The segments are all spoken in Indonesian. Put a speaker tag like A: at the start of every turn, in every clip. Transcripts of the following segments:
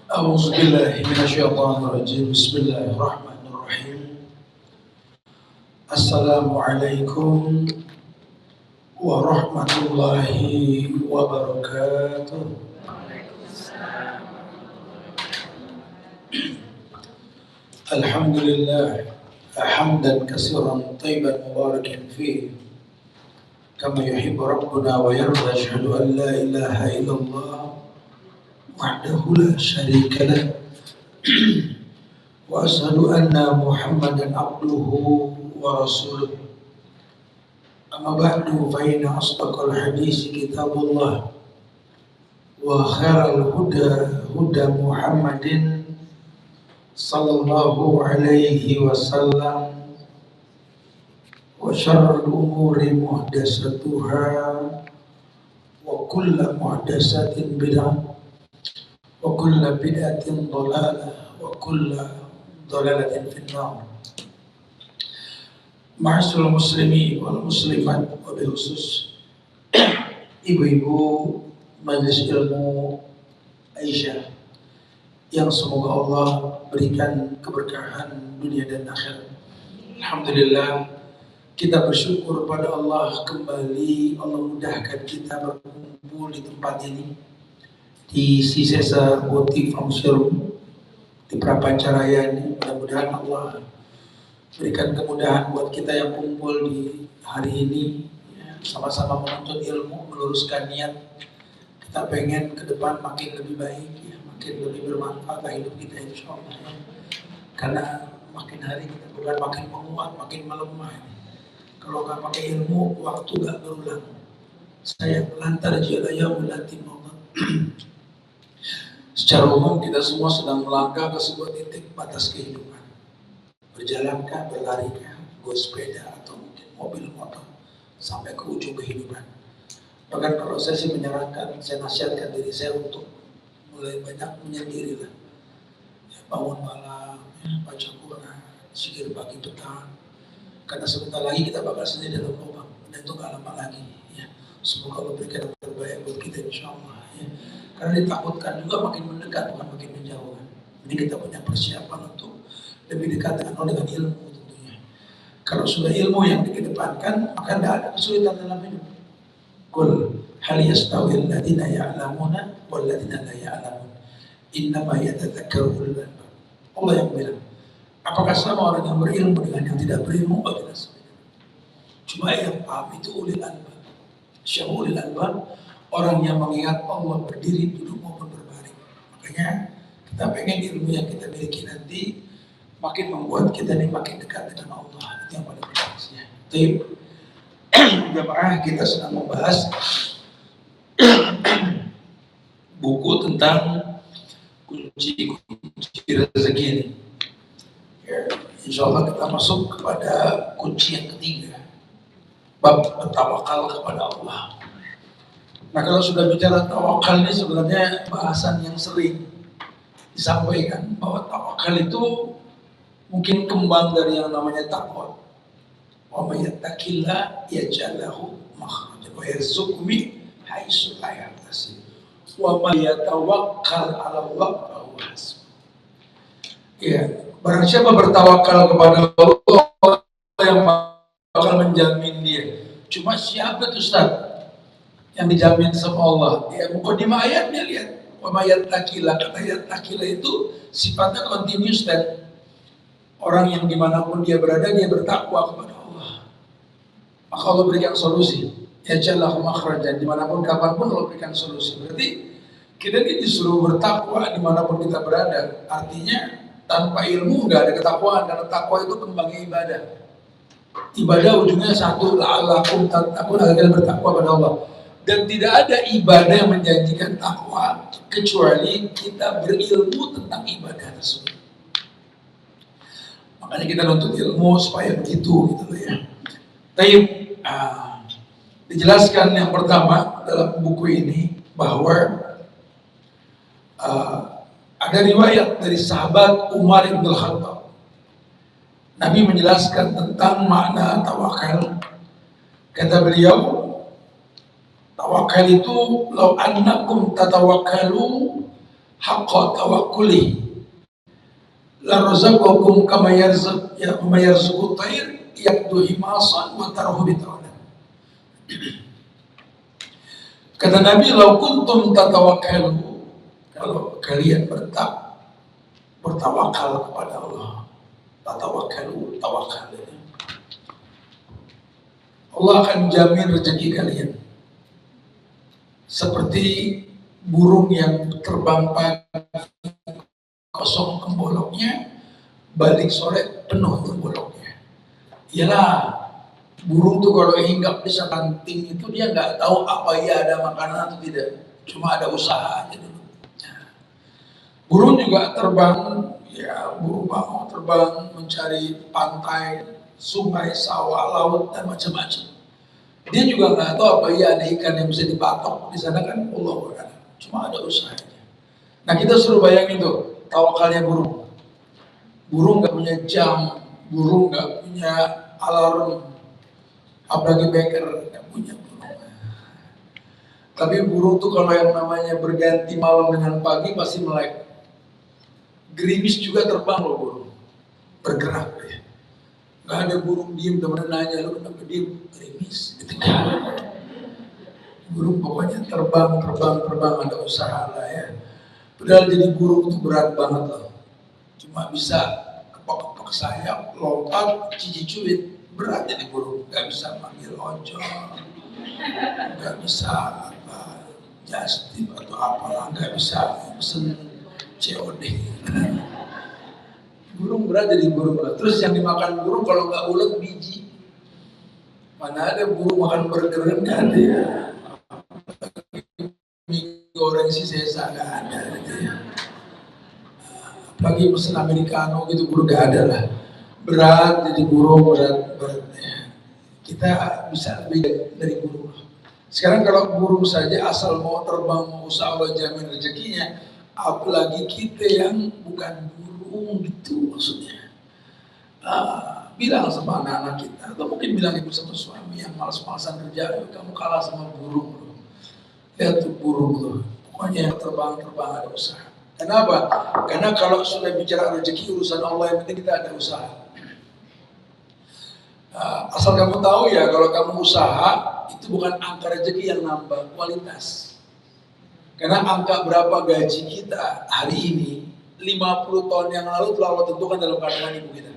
A: A'udzubillahi minasyaitonirrajim. Bismillahirrahmanirrahim. Assalamualaikum warahmatullahi wabarakatuh. Alhamdulillah hamdan katsiran thayyiban mubarakan fihi kama yuhibbu rabbuna wa yarda. Asyhadu an la ilaha illallah wahdahu la syarika lah wa asyhadu anna Muhammadan abduhu wa rasuluh. Amma ba'du, fa inna asdaqal hadits kitabullah wa khairal huda huda Muhammadin sallallahu alaihi wasallam wa syarrul umuri muhdatsatuha wa kullu muhdatsatin bid'ah wa kullu bid'atin dhalalah wa kullu dhalalatin finnar. Ma'asyiral muslimin wal muslimat, wabil khusus ibu-ibu majelis ilmu Aisyah yang semoga Allah berikan keberkahan dunia dan akhirat. Alhamdulillah, kita bersyukur pada Allah kembali Allah mudahkan kita berkumpul di tempat ini di Sisesa Boutique Function Room di Prapancaraya ini. Mudah-mudahan Allah berikan kemudahan buat kita yang kumpul di hari ini ya, sama-sama menuntut ilmu, meluruskan niat. Kita pengen ke depan makin lebih baik ya, makin lebih bermanfaat hidup kita insyaallah ya. Karena makin hari kita bukan makin menguat, makin melemah ini. Kalau nggak pakai ilmu, waktu nggak berulang. Saya lantar jala yaumul maut. Secara umum kita semua sedang melangkah ke sebuah titik batas kehidupan. Berjalankah, berlarikah, gue sepeda atau mungkin mobil motor sampai ke ujung kehidupan. Bahkan kalau saya sih menyarankan, saya nasihatkan diri saya untuk mulai banyak menyendiri lah. Ya, bangun malam, ya, baca Quran, zikir pagi petang. Karena sebentar lagi kita bakal sendiri dalam lubang dan itu gak lama lagi. Ya. Semoga Allah berikan yang terbaik buat kita insyaallah. Ya. Karena ditakutkan juga makin mendekat bukan makin menjauh. Jadi kita punya persiapan untuk lebih dekat dengan Allah dengan ilmu tentunya. Kalau sudah ilmu yang dikedepankan, maka tidak ada kesulitan dalam hidup. Qul hal yastawil ladina ya'lamuna wal ladina la ya'lamun. Innama yatadzakkaru ulul albab. Allah yang bilang, apakah sama orang yang berilmu dengan yang tidak berilmu? Tidak sama. Cuma yang paham itu ulil albab. Siapa ulil albab? Orang yang mengingat Allah berdiri, duduk maupun berbaring. Makanya kita pengen ilmu yang kita miliki nanti makin membuat kita ini makin dekat dengan Allah. Itu yang paling penting. Tapi jamaah kita sedang membahas buku tentang kunci rezeki ini. Ya, insya Allah kita masuk kepada kunci yang ketiga, bab bertawakal kepada Allah. Nah, kalau sudah bicara tawakal ini sebenarnya bahasan yang sering disampaikan bahwa tawakal itu mungkin kembang dari yang namanya takwa. Wa may yattaqillah yaj'al lahu makhrajan wa yarzuqhu min haitsu la yahtasib. Wa may yatawakkal 'ala Allah fa huwa hasbuh. Ya, barang siapa bertawakal kepada Allah yang bakal menjamin dia. Cuma siapa tuh Ustaz yang dijamin sama Allah? Ya, mukadimah ayatnya lihat. Wa may yattaqillah, kata yattaqillah itu sifatnya continuous dan orang yang dimanapun dia berada, dia bertakwa kepada Allah. Maka Allah berikan solusi. Ya jalahu makhrajan, dimanapun kapanpun Allah berikan solusi. Berarti kita ini disuruh bertakwa dimanapun kita berada. Artinya tanpa ilmu nggak ada ketakwaan, karena takwa itu kembangnya ibadah. Ibadah ujungnya satu, la'allakum tattaqun, agar kita bertakwa kepada Allah. Dan tidak ada ibadah yang menjanjikan takwa kecuali kita berilmu tentang ibadah tersebut. Makanya kita nuntut ilmu supaya begitu gitu ya. Tapi dijelaskan yang pertama dalam buku ini bahwa ada riwayat dari sahabat Umar bin Khattab. Nabi menjelaskan tentang makna tawakal. Kata beliau, Tawakal itu law annakum tatawakkalu haqqa tawakkuli la razaqakum kama yarzuqu tayr yaqdu himasan wa tarahu bitawala. Kata Nabi, law kuntum tatawakkalu, kalau kalian bertawakal kepada Allah, tatawakkalu, tawakal, Allah akan jamin rezeki kalian. Seperti burung yang terbang pagi kosong kemboloknya, balik sore penuh kemboloknya. Iyalah, burung tuh kalau hinggap di ranting itu dia nggak tahu apa ya ada makanan atau tidak, cuma ada usaha aja dulu. Burung juga terbang, ya burung bangau terbang mencari pantai, sungai, sawah, laut dan macam-macam. Dia juga nggak tahu apa ya ada ikan yang bisa dipatok di sana kan, Allah berkata, cuma ada usahanya. Nah kita suruh bayangin tuh tawakalnya burung. Burung nggak punya jam, burung nggak punya alarm, apalagi beker nggak punya burung. Tapi burung tuh kalau yang namanya berganti malam dengan pagi pasti melek. Gerimis juga terbang loh burung, bergerak ya. Gak ada burung diem, temen nanya, lu kenapa diem? Gerimis, gitu. Burung pokoknya terbang, ada usaha lah ya. Padahal jadi burung itu berat banget loh. Cuma bisa kepak-kepak sayap, lompat, cici-cuit, berat jadi burung. Gak bisa manggil ojol, gak bisa apa, justip atau apalah, gak bisa pesen COD. Burung berat jadi burung berat. Terus yang dimakan burung kalau nggak ulet biji. Mana ada burung makan burger kan nggak ada ya. Mie goreng si sesa nggak ada gitu ya. Apalagi pesen americano gitu burung nggak ada lah. Berat jadi burung berat ya. Kita bisa lebih dari burung. Sekarang kalau burung saja asal mau terbang mau usaha Allah jamin rezekinya, apalagi kita yang bukan burung gitu maksudnya. Bilang sama anak-anak kita, atau mungkin bilang ibu sama suami yang malas-malasan kerja, kamu kalah sama burung loh. Lihat tuh burung tuh, pokoknya terbang ada usaha. Kenapa? Karena kalau sudah bicara rezeki urusan Allah, yang penting kita ada usaha. Asal kamu tahu ya, kalau kamu usaha itu bukan angka rezeki yang nambah, kualitas. Karena angka berapa gaji kita hari ini 50 tahun yang lalu telah Allah tentukan dalam kandungan ibu kita.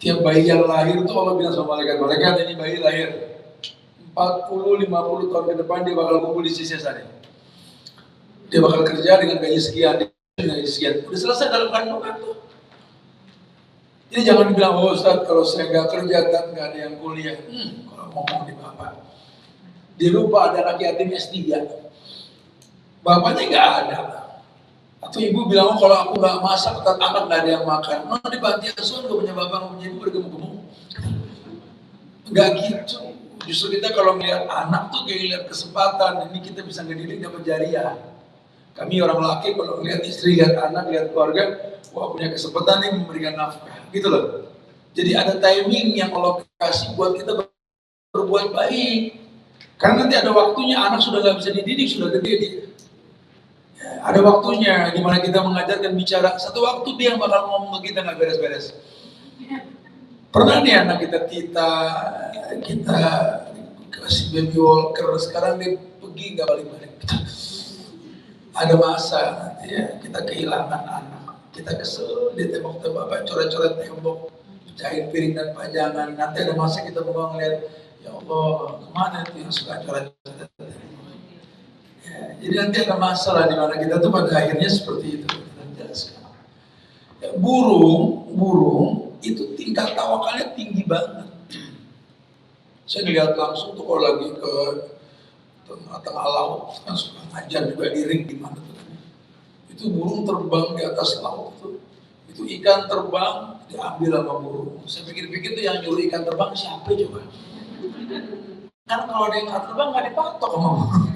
A: Tiap bayi yang lahir itu Allah bilang sama malaikat ini bayi lahir 40-50 tahun ke depan dia bakal kumpul di sisi sana. Dia bakal kerja dengan gaji sekian, Udah selesai dalam kandungan tuh. Jadi jangan bilang, oh Ustaz kalau saya nggak kerja dan nggak ada yang kuliah. Kalau ngomong di bapak. Dia lupa ada anak yatim S3. Bapaknya nggak ada. Atau ibu bilang, oh, kalau aku nggak masak, anak nggak ada yang makan. Nah di panti asuhan nggak punya bapak, nggak punya ibu, bergemuk-gemuk. Nggak gitu. Justru kita kalau melihat anak tuh kayak lihat kesempatan. Ini kita bisa ngedidik dapat jariah. Kami orang laki kalau lihat istri, lihat anak, lihat keluarga, wah punya kesempatan nih memberikan nafkah. Gitu loh. Jadi ada timing yang Allah kasih buat kita berbuat baik. Karena nanti ada waktunya anak sudah nggak bisa dididik, sudah gede dia. Ada waktunya di mana kita mengajarkan bicara. Satu waktu dia yang bakal ngomong ke kita nggak beres-beres. Pernah nih anak kita kasih baby walker, sekarang dia pergi nggak balik-balik. Ada masa nanti ya kita kehilangan anak, kita kesel, dia tembok-tembok, coret-coret tembok, pecahin piring dan pajangan. Nanti ada masa kita mau ngeliat, ya Allah kemana itu yang suka coret-coret. Ya, jadi nanti ada masalah di mana kita tuh pada akhirnya seperti itu. Kita jelaskan. Ya, burung itu tingkat tawakalnya tinggi banget. Saya lihat langsung tuh kalau lagi ke tengah laut, kan suka ngajar juga di ring di mana tuh. Itu burung terbang di atas laut tuh. Itu ikan terbang diambil sama burung. Saya pikir-pikir tuh yang nyuruh ikan terbang siapa coba? Karena kalau ada yang nggak terbang nggak dipatok sama burung.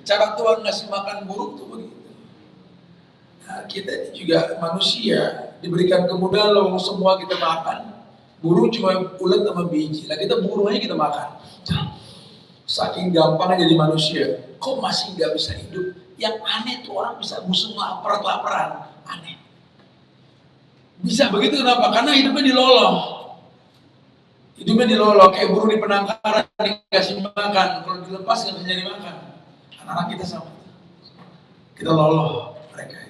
A: Cara Tuhan ngasih makan burung tuh begitu. Nah, kita ini juga manusia diberikan kemudahan loh semua kita makan. Burung cuma ulet sama biji. Lah kita burung aja kita makan. Saking gampangnya jadi manusia, kok masih nggak bisa hidup? Yang aneh tuh orang bisa musuh kelaparan, aneh. Bisa begitu kenapa? Karena hidupnya diloloh. Hidupnya diloloh, kayak burung di penangkaran dikasih makan, kalau dilepas nggak bisa jadi makan. Anak-anak kita sama. Kita loloh mereka.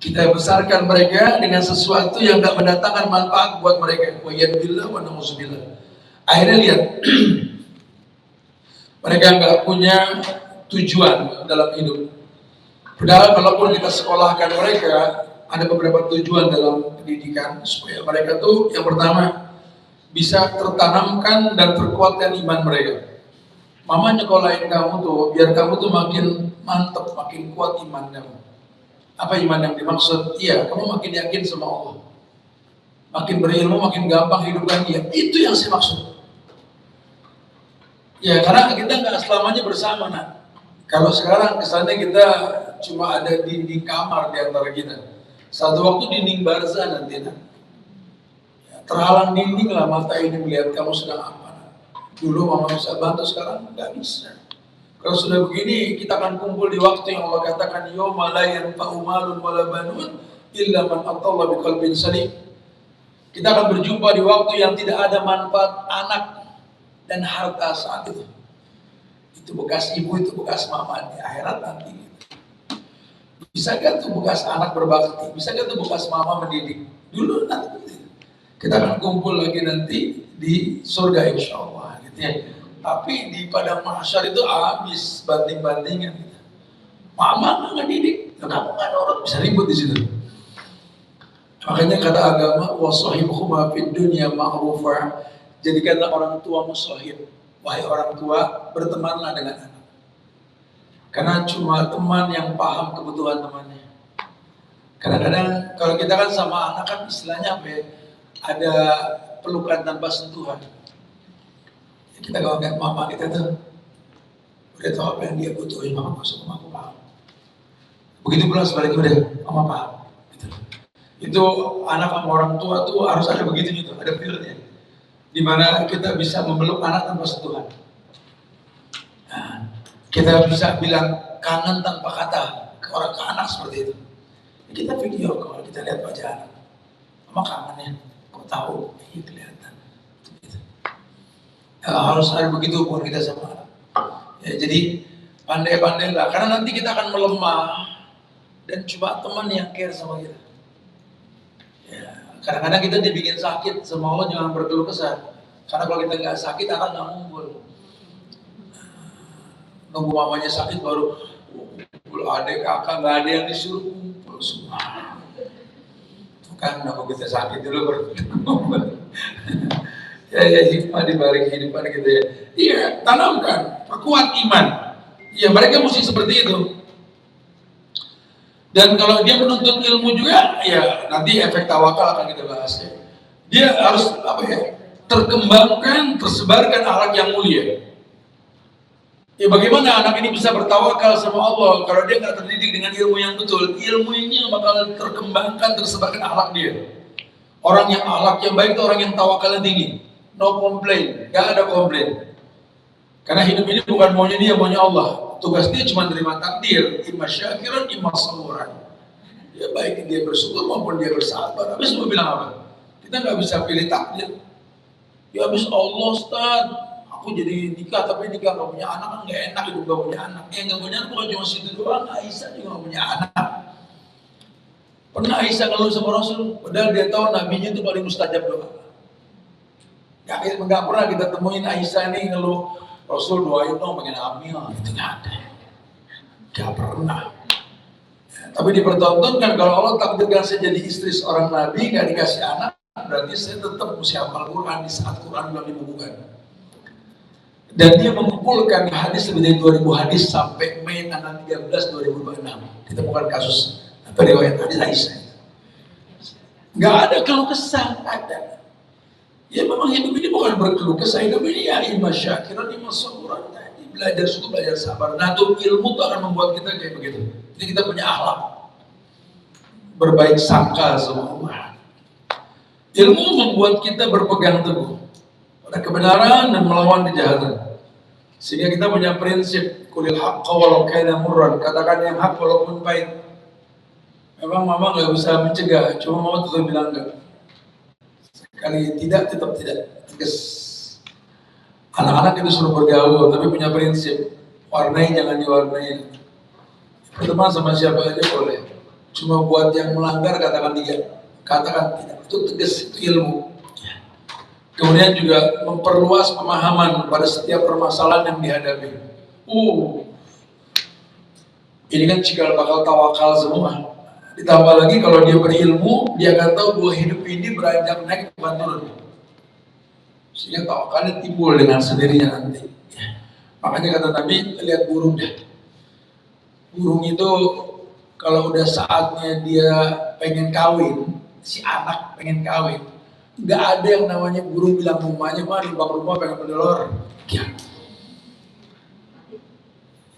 A: Kita besarkan mereka dengan sesuatu yang nggak mendatangkan manfaat buat mereka. Wa yadbillah wa na'udzubillah. Akhirnya lihat, mereka nggak punya tujuan dalam hidup. Padahal kalaupun kita sekolahkan mereka, ada beberapa tujuan dalam pendidikan supaya mereka tuh yang pertama bisa tertanamkan dan terkuatkan iman mereka. Mama nyekolahin kamu tuh biar kamu tuh makin mantep, makin kuat iman kamu. Apa iman yang dimaksud? Iya, kamu makin yakin sama Allah, makin berilmu, makin gampang hidupkan dia. Itu yang saya maksud. Ya, karena kita nggak selamanya bersama, nak. Kalau sekarang kesannya kita cuma ada dinding kamar di antara kita. Satu waktu dinding barzah nanti, nak. Ya, terhalang dinding lah mata ini melihat kamu sedang apa. Nak. Dulu mama bisa bantu, sekarang nggak bisa. Kalau sudah begini, kita akan kumpul di waktu yang Allah katakan, yawma la yanfa'u malun wala banun illa man atallaha biqalbin salim. Kita akan berjumpa di waktu yang tidak ada manfaat anak dan harta saat itu. Itu bekas ibu, itu bekas mama di akhirat nanti. Bisa gak tuh bekas anak berbakti? Bisa gak tuh bekas mama mendidik? Dulu nanti kita akan kumpul lagi nanti di surga insya Allah. Gitu ya. Tapi di padang mahsyar itu habis banding-bandingan. Mama nggak ngedidik, kamu nggak nurut, bisa ribut di situ. Makanya kata agama, wasahibuhuma fid dunya ma'rufa. Jadikanlah orang tua musahib. Wahai orang tua, bertemanlah dengan anak. Karena cuma teman yang paham kebutuhan temannya. Kadang-kadang kalau kita kan sama anak kan istilahnya apa ya? Ada pelukan tanpa sentuhan. Kita kalau lihat mama kita tuh udah tahu apa yang dia butuhin, mama masuk, mama paham. Begitu pula sebaliknya udah, mama paham. Gitu. Itu anak sama orang tua tuh harus ada begitu gitu, ada feel-nya. Dimana kita bisa memeluk anak tanpa sentuhan. Nah, kita bisa bilang kangen tanpa kata ke orang, ke anak seperti itu. Kita video kalau kita lihat wajah anak, mama kangen ya, kok tahu? Ini kelihatan. Gitu. Harus ada begitu hubungan kita sama anak. Ya, jadi pandai-pandai lah, karena nanti kita akan melemah dan cuma teman yang care sama kita. Ya, kadang-kadang kita dibikin sakit sama Allah, jangan berkeluh kesah. Karena kalau kita nggak sakit, anak nggak ngumpul. Nunggu mamanya sakit baru kumpul, adek kakak nggak ada yang disuruh kumpul semua. Kan nunggu kita sakit dulu baru kumpul. Ya hikmah di balik kehidupan kita ya. Iya, tanamkan, perkuat iman. Ya mereka mesti seperti itu. Dan kalau dia menuntut ilmu juga, ya nanti efek tawakal akan kita bahas ya. Dia harus apa ya? Terkembangkan, tersebarkan akhlak yang mulia. Ya bagaimana anak ini bisa bertawakal sama Allah kalau dia nggak terdidik dengan ilmu yang betul? Ilmu ini yang bakal terkembangkan, tersebarkan akhlak dia. Orang yang akhlaknya baik itu orang yang tawakalnya tinggi. No complain, nggak ada komplain. Karena hidup ini bukan maunya dia, maunya Allah. Tugas dia cuma terima takdir, imma syakiran, imma saburan. Ya baik dia bersyukur maupun dia bersabar. Habis mau bilang apa? Kita nggak bisa pilih takdir. Ya habis Allah Ustaz, aku jadi nikah tapi nikah nggak punya anak kan nggak enak, hidup nggak punya anak. Nggak punya anak bukan cuma situ doang, Aisyah juga nggak punya anak. Pernah Aisyah ngeluh sama Rasul, padahal dia tahu nabinya itu paling mustajab doa. Nggak pernah kita temuin Aisyah ini ngeluh, Rasul doain dong pengen hamil, itu nggak ada. Nggak pernah. Ya, tapi dipertontonkan kalau Allah takdirkan saya jadi istri seorang nabi, nggak dikasih anak, berarti saya tetap mesti hafal Quran di saat Quran belum dibukukan. Dan dia mengumpulkan hadis lebih dari 2000 hadis sampai Mei tanggal 13 2026. Ditemukan kasus atau riwayat hadis Aisyah. Nggak ada keluh kesah, ada. Ya memang hidup ini bukan berkeluh kesah, hidup ini ya imma syakiran, imma saburan. Belajar syukur, belajar sabar. Nah tuh ilmu tuh akan membuat kita kayak begitu. Jadi kita punya akhlak berbaik sangka sama Allah. Ilmu membuat kita berpegang teguh pada kebenaran dan melawan kejahatan. Sehingga kita punya prinsip kulil haqqa walau kana murran, katakan yang hak walaupun pahit. Memang mama nggak bisa mencegah, cuma mama tetap bilang enggak. Sekali tidak, tetap tidak. Tegas. Anak-anak itu suruh bergaul, tapi punya prinsip. Warnai jangan diwarnai. Berteman sama siapa aja boleh. Cuma buat yang melanggar katakan tidak. Katakan tidak. Itu tegas, itu ilmu. Kemudian juga memperluas pemahaman pada setiap permasalahan yang dihadapi. Ini kan cikal bakal tawakal semua. Ditambah lagi kalau dia berilmu, dia akan tahu bahwa hidup ini beranjak naik bukan turun. Sehingga tawakalnya timbul dengan sendirinya nanti. Makanya kata Nabi, lihat burung deh. Burung itu kalau udah saatnya dia pengen kawin, si anak pengen kawin, nggak ada yang namanya burung bilang rumahnya mah di bawah rumah pengen menelur.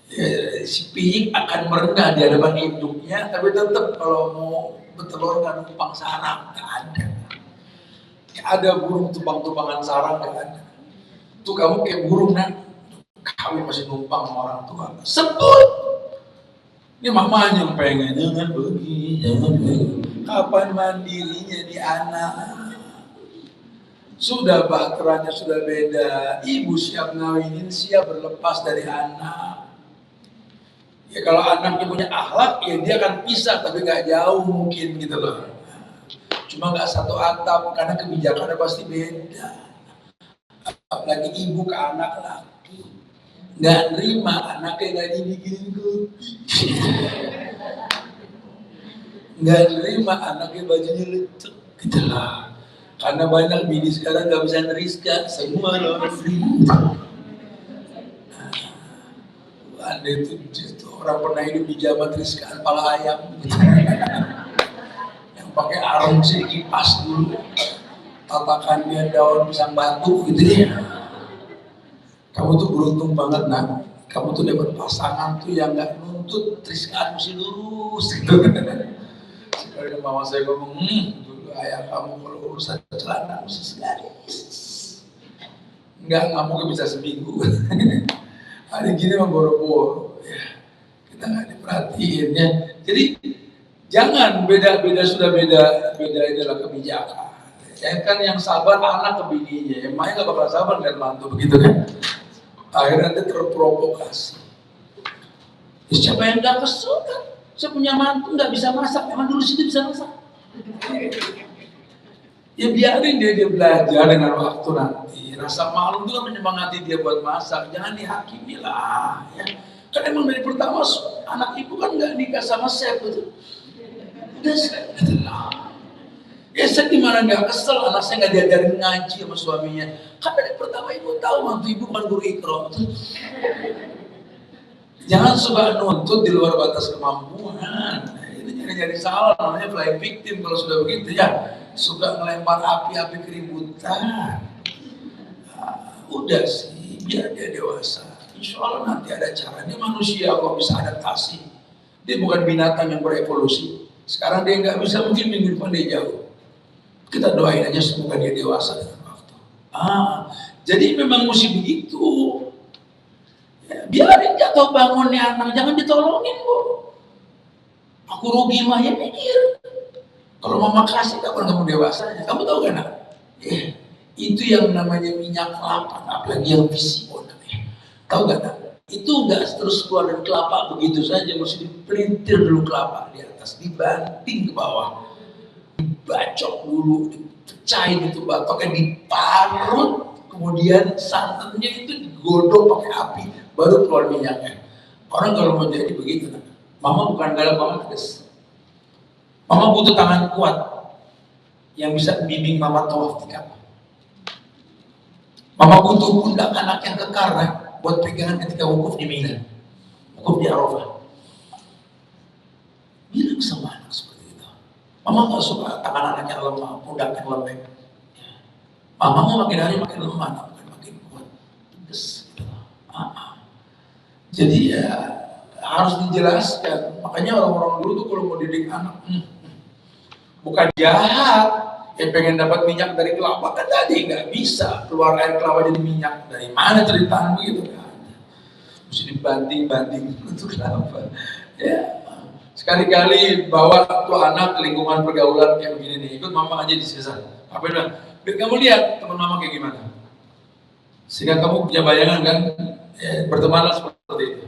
A: Ya, si piyik akan merendah di hadapan induknya, tapi tetap kalau mau bertelur nggak numpang sarang, nggak ada. Nggak ada burung tumpang-tumpangan sarang, nggak ada. Tuh kamu kayak burung kan, kawin masih numpang sama orang tua, sebut. Ini mamanya yang pengen, jangan begini, jangan begini. Kapan mandirinya di anak? Sudah bahteranya sudah beda, ibu siap ngawinin, siap berlepas dari anak. Ya kalau anaknya punya akhlak, ya dia akan pisah, tapi nggak jauh mungkin gitu loh. Cuma nggak satu atap, karena kebijakannya pasti beda. Apalagi ibu ke anak laki, nggak nerima anaknya nggak dibikinin kopi, nggak nerima anaknya bajunya lecek, gitu lah. Karena banyak bini sekarang nggak bisa neriska, semua laundry. Anda itu orang pernah hidup di zaman riskaan pala ayam gitu. Yang pakai arung sih kipas dulu, tatakannya daun pisang batu gitu ya. Kamu tuh beruntung banget nak, kamu tuh dapat pasangan tuh yang nggak nuntut riskaan mesti lurus gitu. Sekali mama saya ngomong, dulu ayah kamu kalau urusan celana mesti segaris, nggak mungkin bisa seminggu. Hari gini mah boro-boro, ya kita nggak diperhatiin ya. Jadi jangan beda-beda sudah beda adalah kebijakan. Ya kan yang sabar anak ke bininya, yang main nggak bakal sabar lihat mantu begitu kan. Akhirnya nanti terprovokasi. Ya, siapa yang nggak kesel kan? Saya punya mantu nggak bisa masak, emang dulu situ bisa masak. Ya biarin dia belajar dengan waktu nanti. Rasa malu itu kan menyemangati dia buat masak, jangan dihakimi lah. Ya. Kan emang dari pertama anak ibu kan nggak nikah sama chef gitu. Udah gitu lah. Ya saya gimana nggak kesel, anak saya nggak diajarin ngaji sama suaminya. Kan dari pertama ibu tahu mantu ibu bukan guru ikro. Jangan suka nuntut di luar batas kemampuan. Itu jadi salah, namanya flying victim kalau sudah begitu ya. Suka melempar api-api keributan. Udah sih, biar dia dewasa. Insya Allah nanti ada cara. Dia manusia kok bisa adaptasi. Dia bukan binatang yang berevolusi. Sekarang dia nggak bisa, mungkin minggu depan dia jauh. Kita doain aja semoga dia dewasa dengan waktu. Jadi memang mesti begitu. Ya, biarin jatuh bangunnya anak, jangan ditolongin bu. Aku rugi mah ya mikir. Kalau mama kasih kapan kamu dewasanya? Kamu tahu kan? Itu yang namanya minyak kelapa, apalagi yang vision. Tahu gak? Itu nggak terus keluar dari kelapa begitu saja, mesti dipelintir dulu kelapa di atas, dibanting ke bawah, dibacok dulu, dipecahin itu batoknya, diparut, kemudian santannya itu digodok pakai api, baru keluar minyaknya. Orang kalau mau jadi begitu, mama bukan galak, mama tegas. Mama butuh tangan kuat yang bisa bimbing mama tawaf di Ka'bah. Mama butuh pundak anak yang kekar buat pegangan ketika wukuf di Mina, wukuf di Arafah. Bilang sama anak seperti itu. Mama nggak suka tangan anaknya lemah, pundak yang lembek. Mama mau makin hari makin lemah, bukan makin kuat. Tegas gitu. Jadi ya harus dijelaskan. Makanya orang-orang dulu tuh kalau mau didik anak, bukan jahat. Pengen dapat minyak dari kelapa kan tadi nggak bisa keluar air kelapa jadi minyak, dari mana ceritaan begitu kan? mesti dibanting-banting itu kenapa? Ya, sekali-kali bawa tuh anak ke lingkungan pergaulan kayak begini nih, ikut mama aja di sisa. Apa bilang? Biar kamu lihat teman mama kayak gimana. Sehingga kamu punya bayangan kan, ya, bertemanlah seperti itu.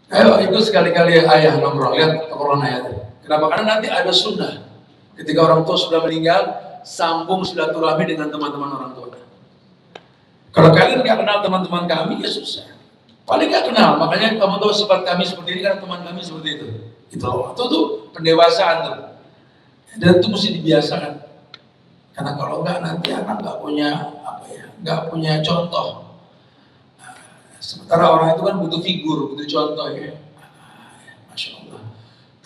A: Ayo ikut sekali-kali ayah nongkrong, lihat nongkrong ayah. Kenapa? Karena nanti ada sunnah. Ketika orang tua sudah meninggal, sambung silaturahmi dengan teman-teman orang tua. Kalau kalian nggak kenal teman-teman kami, ya susah. Paling nggak kenal, makanya kamu tahu sifat kami seperti ini karena teman kami seperti itu. Itu loh, itu tuh pendewasaan tuh. Dan itu mesti dibiasakan. Karena kalau nggak nanti anak nggak punya apa ya, nggak punya contoh. Sementara orang itu kan butuh figur, butuh contoh ya. Masya Allah.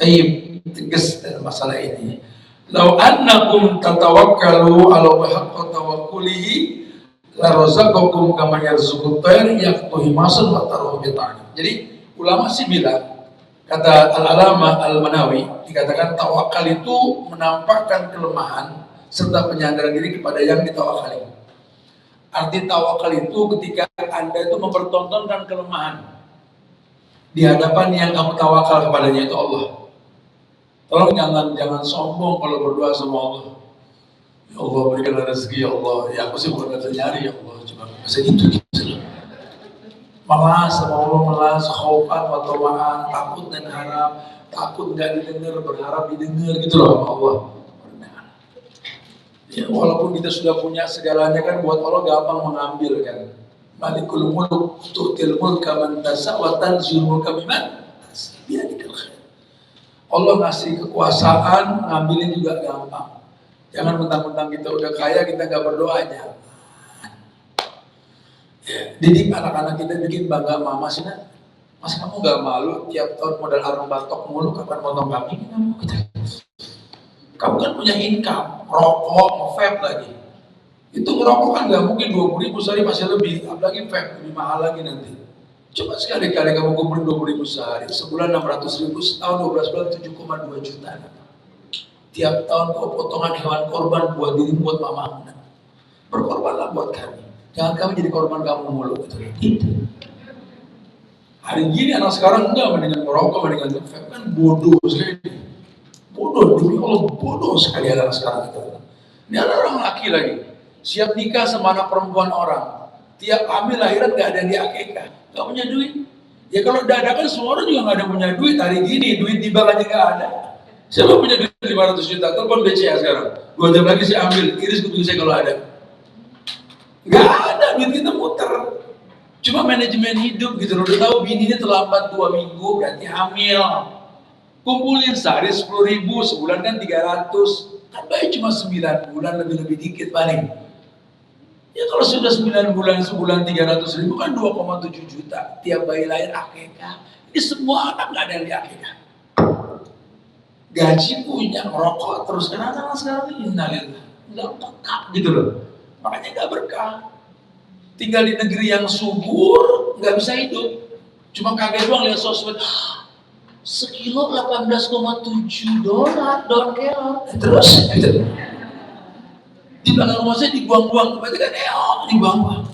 A: Tayyib, tegas dalam masalah ini. Lau annakum tatawakkalu ala haqqa tawakkulihi la razaqakum kama yarzuqut tayr yaqtu himasan wa taruhu bita'ani. Jadi ulama sih bilang, kata Al-Alama Al-Manawi, dikatakan tawakal itu menampakkan kelemahan serta penyandaran diri kepada yang ditawakali. Arti tawakal itu ketika Anda itu mempertontonkan kelemahan di hadapan yang kamu tawakal kepadanya, itu Allah. Tolong jangan sombong kalau berdoa sama Allah. Ya Allah, berikanlah rezeki ya Allah. Ya aku sih bukan bisa nyari ya Allah, cuma bisa gitu. Malas sama Allah, malas, khaufan wa tama'an, takut dan harap, takut nggak didengar, berharap didengar gitu loh sama Allah. Ya, walaupun kita sudah punya segalanya kan, buat Allah gampang mengambil kan. Malikul muluk tu'til mulka man tasha wa tanzilul mulka mimman biyadikal khair. Allah ngasih kekuasaan, ngambilin juga gampang. Jangan mentang-mentang kita udah kaya kita nggak berdoa aja. Ya, didik anak-anak kita, bikin bangga mama sih nak. Mas kamu nggak malu tiap tahun modal arung batok mulu, kapan potong kambing? Kamu kan punya income, rokok, nge-vape lagi. Itu ngerokok kan nggak mungkin 20.000 sehari, masih lebih, apalagi vape lebih mahal lagi nanti. Coba sekali-kali kamu kumpulin 20.000 sehari, sebulan 600.000, setahun 12 bulan 7,2 juta. Tiap tahun kau potongan hewan korban buat diri, buat mamamu. Berkorbanlah buat kami. Jangan kami jadi korban kamu mulu. Gitu. Hari gini anak sekarang enggak, mendingan merokok, mendingan vape, kan bodoh sekali. Bodoh, demi Allah bodoh sekali anak sekarang itu. Ini ada orang laki lagi, siap nikah sama anak perempuan orang. Tiap hamil lahiran gak ada yang di akikah, gak punya duit. Ya kalau dadakan semua orang juga gak ada punya duit. Hari gini duit di bank aja gak ada. Siapa punya duit 500 juta? Telepon BCA sekarang. 2 jam lagi saya ambil, iris kuping saya kalau ada. Gak ada, duit kita muter. Cuma manajemen hidup gitu loh. Udah tahu bininya terlambat 2 minggu berarti hamil. Kumpulin sehari 10.000, sebulan kan 300. Kan bayi cuma 9 bulan, lebih-lebih dikit paling. Ya kalau sudah 9 bulan, sebulan 300.000 kan 2,7 juta. Tiap bayi lahir akikah. Ini semua anak gak ada yang di akikah. Gaji punya, merokok terus. Karena anak sekarang ini innalillah, gak pekak gitu loh. Makanya gak berkah. Tinggal di negeri yang subur, gak bisa hidup. Cuma kaget doang lihat sosmed. Sekilo 18,7 dolar, daun kelor. Terus gitu. Di belakang rumah saya dibuang-buang, berarti kan dibuang-buang.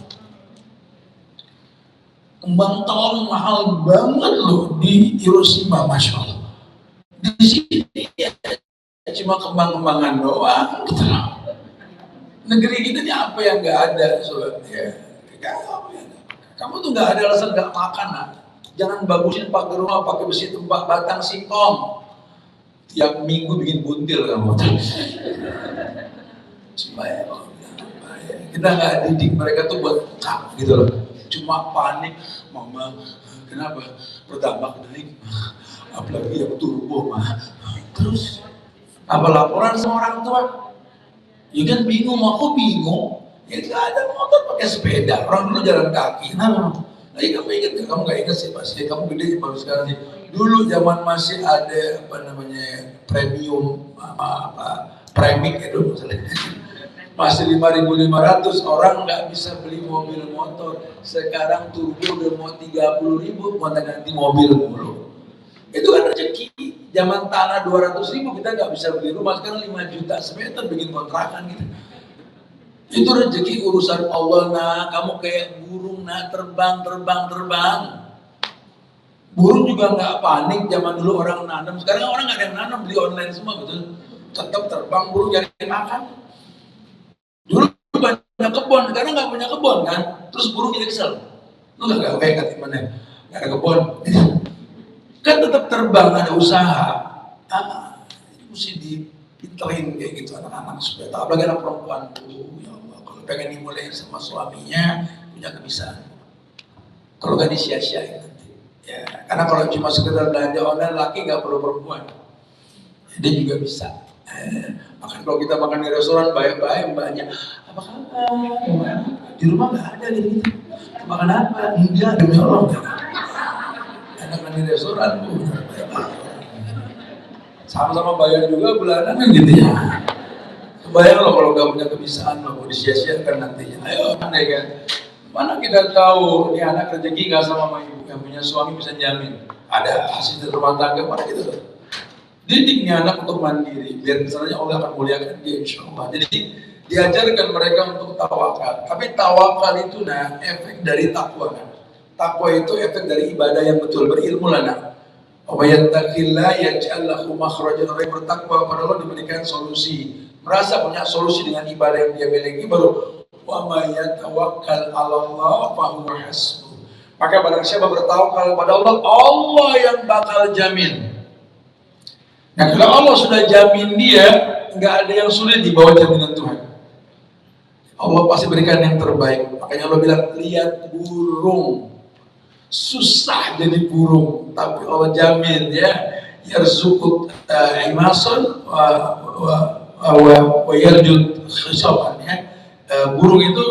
A: Kembang telur mahal banget loh di Hiroshima, Masya Allah. Di sini ya, cuma kembang-kembangan doang gitu loh. Negeri kita ini apa yang nggak ada, sobat ya. Kamu tuh nggak ada alasan nggak makan, nah. Jangan bagusin pagar rumah pakai besi tempat batang singkong. Tiap minggu bikin buntil kamu. Supaya kita nggak didik mereka tuh buat pekak gitu loh. Cuma panik, mama kenapa pertamax naik, apalagi yang turbo mah. Terus apa laporan sama orang tua? Ya kan bingung, aku bingung. Ya nggak ada motor pakai sepeda, orang dulu jalan kaki. Kenapa? Nah, kamu ingat nggak? Kamu nggak ingat sih pasti. Kamu gede baru sekarang sih. Dulu zaman masih ada apa namanya premium apa premik itu misalnya. Masih 5.500 orang nggak bisa beli mobil motor. Sekarang turbo udah mau 30.000, mau ganti mobil mulu. Itu kan rezeki. Zaman tanah 200.000 kita nggak bisa beli rumah, sekarang 5 juta semeter bikin kontrakan gitu. Itu rezeki urusan Allah nak. Kamu kayak burung nak, terbang. Burung juga nggak panik. Zaman dulu orang nanam, sekarang orang nggak ada yang nanam, beli online semua, betul. Tetap terbang burung cari makan. Dulu banyak kebun, sekarang nggak punya kebun kan. Terus burung jadi kesel. Lu nggak kayak gimana? Nggak ada kebun. Kan tetap terbang, ada usaha. Mesti dipinterin kayak gitu anak-anak supaya tahu. Apalagi anak perempuan tuh, ya Allah, kalau pengen dimulai sama suaminya punya kebisaan. Kalau nggak disia-siain nanti. Ya, karena kalau cuma sekedar belanja online, laki nggak perlu perempuan. Dia juga bisa. Makan kalau kita makan di restoran baik-baik mbaknya, apa kabar? Di rumah nggak ada gitu. Makan apa? Enggak, demi Allah. Enak di restoran tuh. Sama-sama bayar juga bulanan kan gitu ya. Kebayang loh kalau nggak punya kebisaan loh, mau disia-siakan nantinya. Ayo andai kan. Mana kita tahu ini anak rezeki nggak sama ibu, yang punya suami bisa jamin. Ada hasil rumah tangga, mana kita tahu. Didik nih anak untuk mandiri, biar misalnya Allah akan muliakan dia insya Allah. Jadi diajarkan mereka untuk tawakal. Tapi tawakal itu nah efek dari takwa kan. Takwa itu efek dari ibadah yang betul, berilmu lah nah. Wa yattaqillah yaj'al lahu makhrajan. Orang yang bertakwa kepada Allah diberikan solusi. Merasa punya solusi dengan ibadah yang dia miliki, baru wa may yatawakkal 'ala Allah fa huwa hasbuh. Maka barang siapa bertawakal kepada Allah, Allah yang bakal jamin. Nah kalau Allah sudah jamin dia, nggak ada yang sulit di bawah jaminan Tuhan. Allah pasti berikan yang terbaik. Makanya Allah bilang, lihat burung, susah jadi burung, tapi Allah jamin ya, yarzuqut imason wa yarjud khisaban ya. Burung itu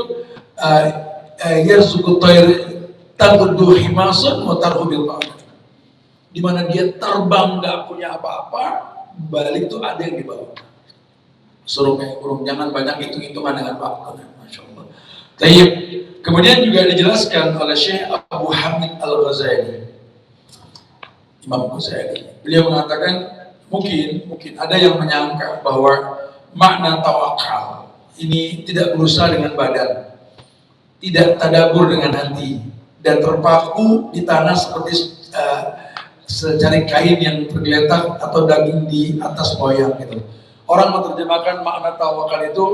A: yarzuqut tayr taqdu himason wa tarhu bil ba'd. Di mana dia terbang nggak punya apa-apa, balik tuh ada yang dibawa. Suruh kayak burung, jangan banyak hitung-hitungan dengan waktu. Masya Allah. Tayyib. Kemudian juga dijelaskan oleh Syekh Abu Hamid Al-Ghazali, Imam Ghazali. Beliau mengatakan mungkin ada yang menyangka bahwa makna tawakal ini tidak berusaha dengan badan, tidak tadabur dengan hati, dan terpaku di tanah seperti secari kain yang tergeletak atau daging di atas moyang gitu. Orang menerjemahkan makna tawakal itu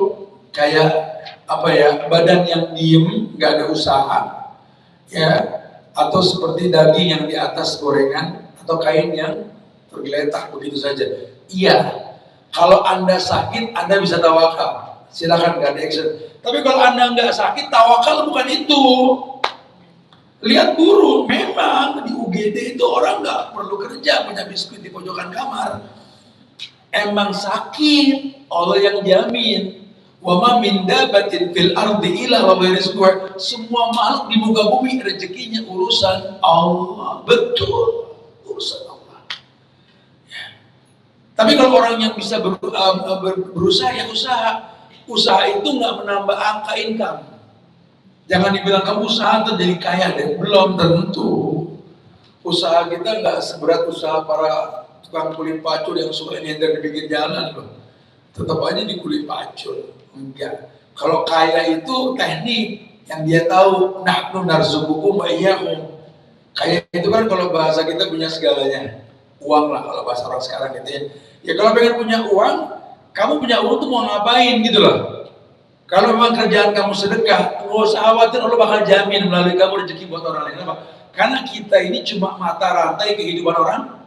A: kayak apa ya, badan yang diem, nggak ada usaha, ya, atau seperti daging yang di atas gorengan atau kain yang tergeletak begitu saja. Iya, kalau Anda sakit, Anda bisa tawakal, silakan nggak ada action. Tapi kalau Anda nggak sakit, tawakal bukan itu. Lihat burung, memang di UGD itu orang nggak perlu kerja, punya biskuit di pojokan kamar. Emang sakit, Allah yang jamin. Wa ma min dabatin fil ardi illa wa rizquha. Semua makhluk di muka bumi rezekinya urusan Allah. Betul, urusan Allah. Ya. Tapi kalau orang yang bisa berusaha, ya usaha. Usaha itu nggak menambah angka income. Jangan dibilang kamu usaha terjadi kaya deh, belum tentu. Usaha kita nggak seberat usaha para tukang kulit pacul yang suka nyender di pinggir jalan loh. Tetap aja di kulit pacul, enggak. Kalau kaya itu teknik yang dia tahu. Nahnu narzuqukum wa iyyakum. Kaya itu kan kalau bahasa kita punya segalanya. Uang lah kalau bahasa orang sekarang gitu ya. Ya kalau pengen punya uang, kamu punya uang tuh mau ngapain gitu loh. Kalau memang kerjaan kamu sedekah, nggak usah khawatir, Allah bakal jamin melalui kamu rezeki buat orang lain. Kenapa? Karena kita ini cuma mata rantai kehidupan orang.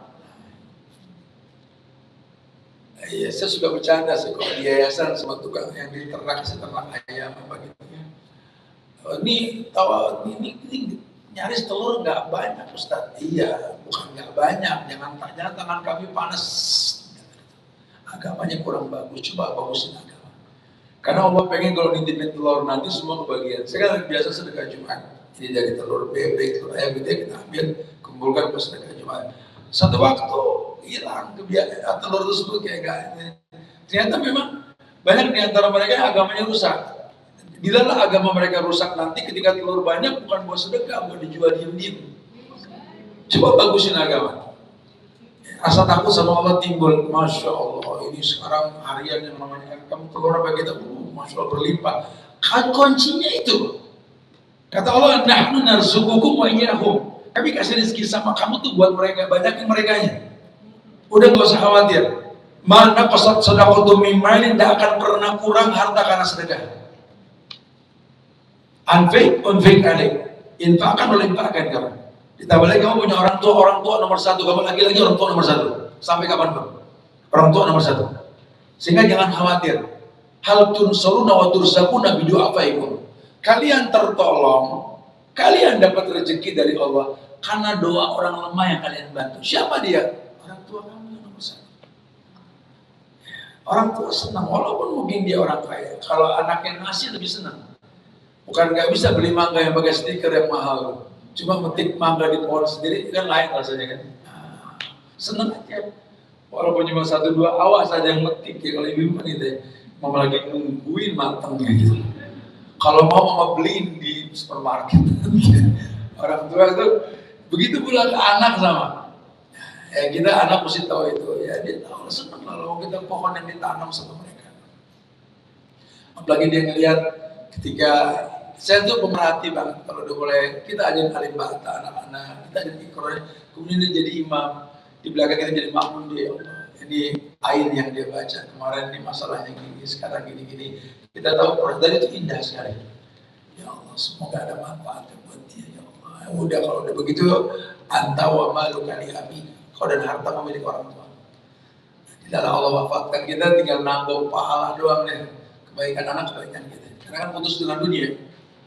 A: Iya, saya suka bercanda sih kalau di yayasan sama tukang yang di ternak ayam apa gitu. Ini nyaris telur nggak banyak Ustaz. Iya, bukan nggak banyak. Jangan tangan kami panas. Agamanya kurang bagus, coba bagusin agama. Karena Allah pengen kalau nitipin telur nanti semua kebagian. Saya kan biasa sedekah Jumat. Ini dari telur bebek, telur ayam gitu ya, kita ambil, kumpulkan ke sedekah Jumat. Satu waktu hilang kebiasaan telur tersebut kayak gak. Ternyata memang banyak di antara mereka agamanya rusak. Bilalah agama mereka rusak nanti ketika telur banyak bukan buat sedekah, buat dijual diem-diem. Coba bagusin agama. Rasa takut sama Allah timbul. Masya Allah, ini sekarang harian yang namanya kamu telur apa kita, Masya Allah berlimpah. Kuncinya itu. Kata Allah, nahnu narzuqukum wa iyyahum. Kami kasih rezeki sama kamu tuh buat mereka, banyakin merekanya. Udah gak usah khawatir. Mana qasat sadaqatu min malin, tidak akan pernah kurang harta karena sedekah. Unfik alaik. Infakkan oleh infakkan kamu. Ditambah lagi kamu punya orang tua nomor satu, kamu lagi-lagi orang tua nomor satu. Sampai kapan pun. Orang tua nomor satu. Sehingga jangan khawatir. Hal tunsuruna wa turzaquna bi du'afaikum. Kalian tertolong, kalian dapat rezeki dari Allah karena doa orang lemah yang kalian bantu. Siapa dia? Orang tua kamu yang nomor satu. Orang tua senang, walaupun mungkin dia orang kaya. Kalau anaknya ngasih lebih senang. Bukan nggak bisa beli mangga yang pakai stiker yang mahal. Cuma metik mangga di pohon sendiri kan lain rasanya kan. Senang aja. Walaupun cuma 1-2 awak saja yang metik ya, kalau ibu kan itu mama lagi nungguin matangnya gitu. Kalau mau mama beliin di supermarket. Orang tua itu begitu pula ke anak sama. Ya kita anak mesti tahu itu. Ya dia tahu senang kalau kita pohon yang ditanam sama mereka. Apalagi dia ngelihat ketika saya tuh pemerhati banget kalau udah mulai kita ajarin alim bahasa anak-anak, kita ajarin Iqra, kemudian dia jadi imam, di belakang kita jadi makmum dia, ya Allah. Jadi air yang dia baca kemarin ini masalahnya gini, sekarang gini-gini. Kita tahu proses tadi itu indah sekali. Ya Allah, semoga ada manfaatnya buat dia, ya Allah. Udah kalau udah begitu, anta wa malu kali abi. Kau dan harta memiliki orang tua. Tidak Allah wafatkan kita, tinggal nanggung pahala doang deh. Kebaikan anak, kebaikan kita. Karena kan putus dengan dunia.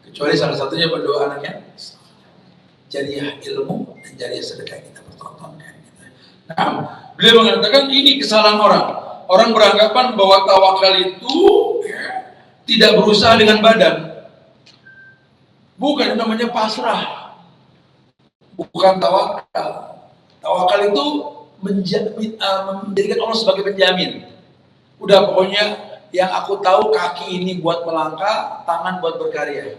A: Kecuali salah satunya berdoa anaknya. Jariah ilmu dan jariah sedekah kita pertontonkan. Nah, beliau mengatakan ini kesalahan orang. Orang beranggapan bahwa tawakal itu ya, tidak berusaha dengan badan. Bukan, namanya pasrah. Bukan tawakal. Tawakal itu menjadikan Allah sebagai penjamin. Udah pokoknya yang aku tahu kaki ini buat melangkah, tangan buat berkarya,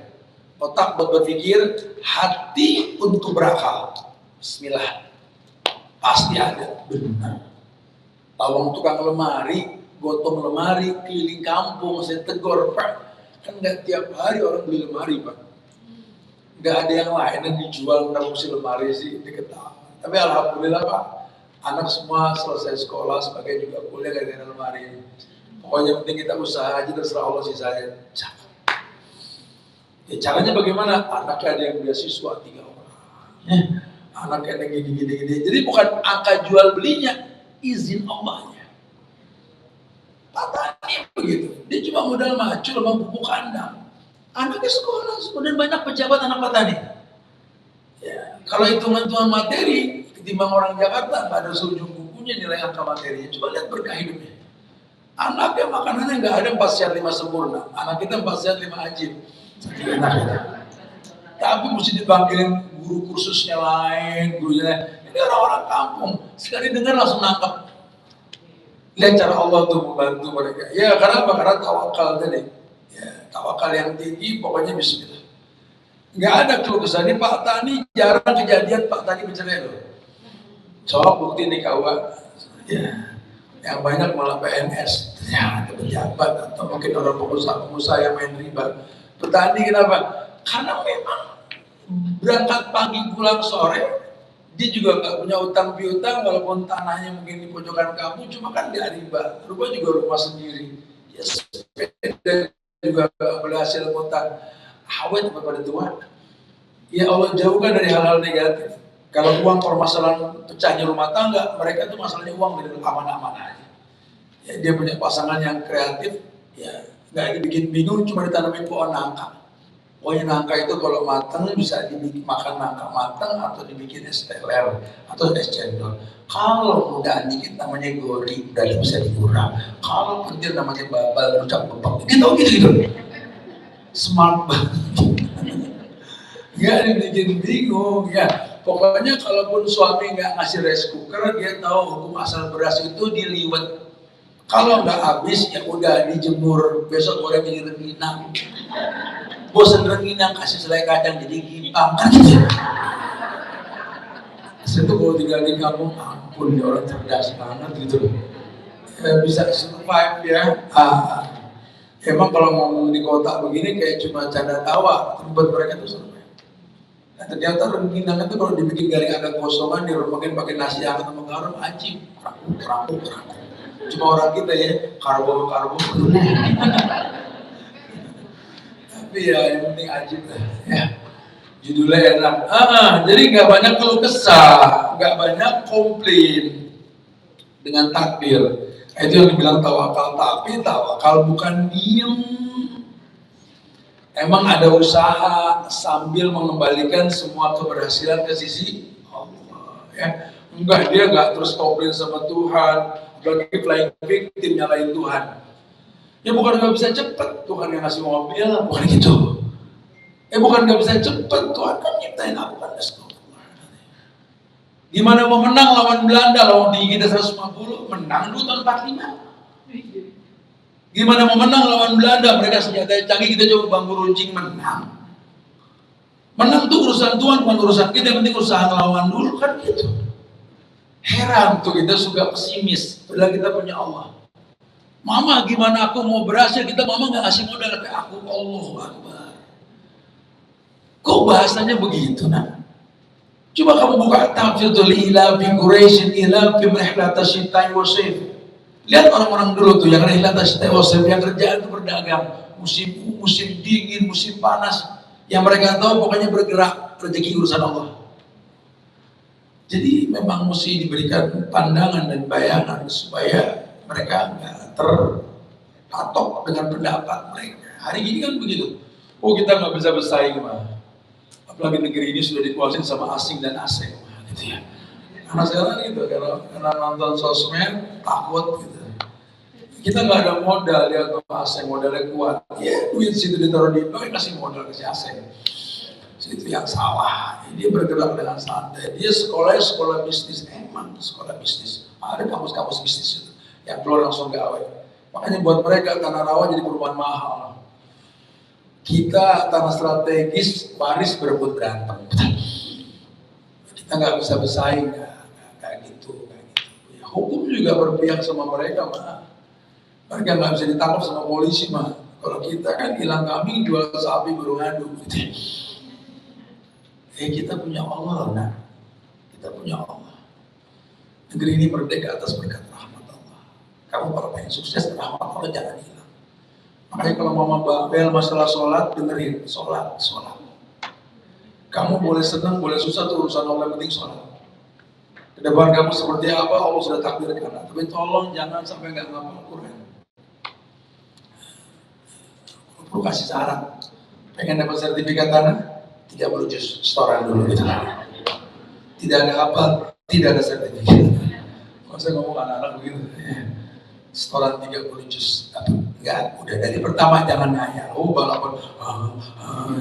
A: otak buat berpikir, hati untuk berakal. Bismillah. Pasti ada, benar. Tawang tukang lemari, gotong lemari, keliling kampung, saya tegur, Pak. Kan nggak tiap hari orang beli lemari, Pak. Nggak ada yang lain yang dijual, nggak mesti lemari sih, diketahui. Tapi alhamdulillah Pak, anak semua selesai sekolah, sebagai juga kuliah gara-gara lemari. Pokoknya penting kita usaha aja, terserah Allah sisanya. Ya caranya bagaimana? Anaknya ada yang beasiswa 3 orang. Anaknya ada yang gini-gini. Jadi bukan angka jual belinya, izin Allahnya. Petani begitu. Dia cuma modal macul sama pupuk kandang. Anaknya sekolah, kemudian banyak pejabat anak petani. Ya, kalau hitungan-hitungan materi, ketimbang orang Jakarta, nggak ada seujung bukunya nilai angka materinya. Coba lihat berkah hidupnya. Anaknya makanannya nggak ada 4 sehat 5 sempurna. Anak kita 4 sehat 5 ajib. Enak ya. Tapi mesti dipanggilin guru kursusnya lain, gurunya. Ini orang-orang kampung, sekali dengar langsung nangkep. Lihat cara Allah tuh membantu mereka. Ya karena apa? Karena tawakal tadi. Ya, tawakal yang tinggi, pokoknya bismillah. Nggak ada keluh kesah. Ini Pak Tani jarang kejadian Pak Tani bercerai loh. Coba bukti nih kawan. Ya, yang banyak malah PNS, ya pejabat atau mungkin orang pengusaha yang main riba. Petani kenapa? Karena memang berangkat pagi pulang sore, dia juga nggak punya utang piutang, walaupun tanahnya mungkin di pojokan kampung, cuma kan dia riba. Rumah juga rumah sendiri. Ya sepeda juga berhasil utang. Awet kepada Tuhan. Ya Allah jauhkan dari hal-hal negatif. Kalau uang permasalahan pecahnya rumah tangga, mereka itu masalahnya uang dari aman-aman aja. Ya, dia punya pasangan yang kreatif, ya nggak dibikin bingung, cuma ditanamin pohon nangka. Pokoknya nangka itu kalau matang bisa dibikin makan nangka matang atau dibikin es teler atau es cendol. Kalau mudah dikit namanya gori, udah bisa dikurang. Kalau pentil namanya babal, ucap bebek. Gitu. Smart banget. Nggak dibikin bingung ya. Pokoknya kalaupun suami nggak ngasih rice cooker, dia tahu hukum asal beras itu diliwet. Kalau nggak habis ya udah dijemur, besok goreng jadi rengginang. Bosan rengginang kasih selai kacang jadi gimpang kan gitu. Saya tuh kalau tinggal di kampung, ampun dia orang cerdas banget gitu. Bisa survive ya. Emang kalau ngomong di kota begini kayak cuma canda tawa, tapi buat mereka itu seru. Nah, ternyata rengginang itu kalau dibikin garing agak kosongan, diremekin pakai nasi hangat sama garam, ajib, kerapu. Cuma orang kita ya, karbo. Tapi ya yang penting ajib lah. Ya. Judulnya enak. Jadi nggak banyak keluh kesah, nggak banyak komplain dengan takdir. Itu yang dibilang tawakal, tapi tawakal bukan diem. Emang ada usaha sambil mengembalikan semua keberhasilan ke sisi Allah. Ya. Enggak, dia nggak terus komplain sama Tuhan, apalagi flying victim nyalain Tuhan. Ya bukan nggak bisa cepet, Tuhan yang ngasih mobil, bukan gitu. Bukan nggak bisa cepet, Tuhan kan nyiptain aku kan. Gimana mau menang lawan Belanda, lawan tinggi kita 150, menang dulu tahun 45. Gimana mau menang lawan Belanda, mereka senjata canggih, kita coba bambu runcing, menang. Menang tuh urusan Tuhan, bukan urusan kita, yang penting usaha ngelawan dulu kan gitu. Heran tuh kita suka pesimis, padahal kita punya Allah. Mama gimana aku mau berhasil, mama gak ngasih modal ke aku, Allahu Akbar. Kok bahasanya begitu nak? Coba kamu buka tafsir tuh ila bi Quraisy ila bi rihlata syita'i wa sayf. Lihat orang-orang dulu tuh yang rihlata syita'i wa sayf, yang kerjaan itu berdagang, musim dingin, musim panas. Yang mereka tahu pokoknya bergerak, rezeki urusan Allah. Jadi memang mesti diberikan pandangan dan bayangan supaya mereka nggak terpatok dengan pendapat mereka. Hari ini kan begitu. Oh kita nggak bisa bersaing mah. Apalagi negeri ini sudah dikuasain sama asing dan asing, gitu ya. Karena sekarang gitu, karena nonton sosmed takut gitu. Kita nggak ada modal, dia ke asing, modalnya kuat. Ya duit situ ditaruh di bank, kasih modal ke si asing. Itu yang salah. Dia bergerak dengan santai. Dia sekolah bisnis, emang sekolah bisnis. Ada kampus-kampus bisnis itu yang keluar langsung gawe. Makanya buat mereka tanah rawa jadi perumahan mahal. Kita tanah strategis, waris berebut berantem. Kita nggak bisa bersaing, kayak gitu. Ya, hukum juga berpihak sama mereka, mah. Mereka nggak bisa ditangkap sama polisi, mah. Kalau kita kan hilang kambing, jual sapi baru ngadu. Gitu. Kita punya Allah, nah. Kita punya Allah. Negeri ini merdeka atas berkat rahmat Allah. Kamu kalau pengen sukses, rahmat Allah jangan hilang. Makanya kalau mama babel masalah sholat, dengerin, sholat. Kamu boleh senang, boleh susah, itu urusan Allah, yang penting sholat. Kedepan kamu seperti apa, Allah sudah takdirkan. Tapi tolong jangan sampai nggak ngapal Quran. Perlu kasih syarat. Pengen dapat sertifikat tanah, 30 juz, setoran dulu gitu. Tidak ada hafal, tidak ada sertifikat. Kalau saya ngomong anak-anak begitu, setoran 30 juz. Enggak, udah dari pertama jangan nanya, balapan,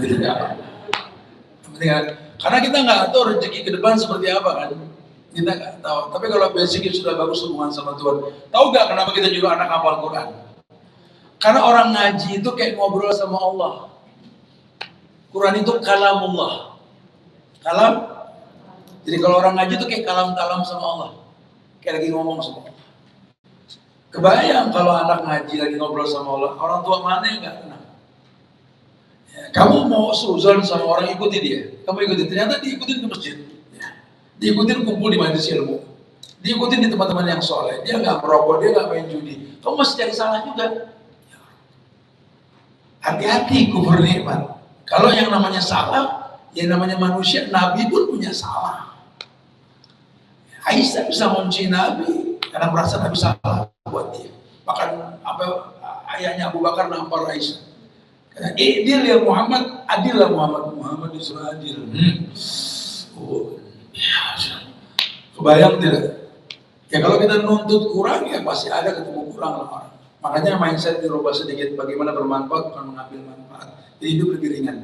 A: gitu ya. Karena kita nggak tahu rezeki ke depan seperti apa kan, kita nggak tahu. Tapi kalau basicnya sudah bagus hubungan sama Tuhan, tahu nggak kenapa kita juga anak hafal Quran? Karena orang ngaji itu kayak ngobrol sama Allah. Quran itu kalamullah, kalam. Jadi kalau orang ngaji itu kayak kalam-kalam sama Allah, kayak lagi ngomong sama Allah. Kebayang kalau anak ngaji lagi ngobrol sama Allah, orang tua mana yang gak kenal? Ya, kamu mau suzon sama orang, ikuti dia. Kamu ikuti, ternyata diikutin ke masjid. Ya. Diikutin kumpul di majelis ilmu. Diikutin di teman-teman yang soleh. Dia gak merokok, dia gak main judi. Kamu masih cari salah juga. Ya. Hati-hati kufur nikmat. Kalau yang namanya salah, yang namanya manusia, Nabi pun punya salah. Aisyah bisa mengunci Nabi karena merasa Nabi salah buat dia. Bahkan ayahnya Abu Bakar nampar Aisyah. Karena adil ya Muhammad, adil lah Muhammad disuruh adil. Kebayang tidak? Ya kalau kita nuntut kurang ya pasti ada ketemu kurang lah orang. Makanya mindset dirubah sedikit, bagaimana bermanfaat bukan mengambil manfaat. Jadi hidup lebih ringan.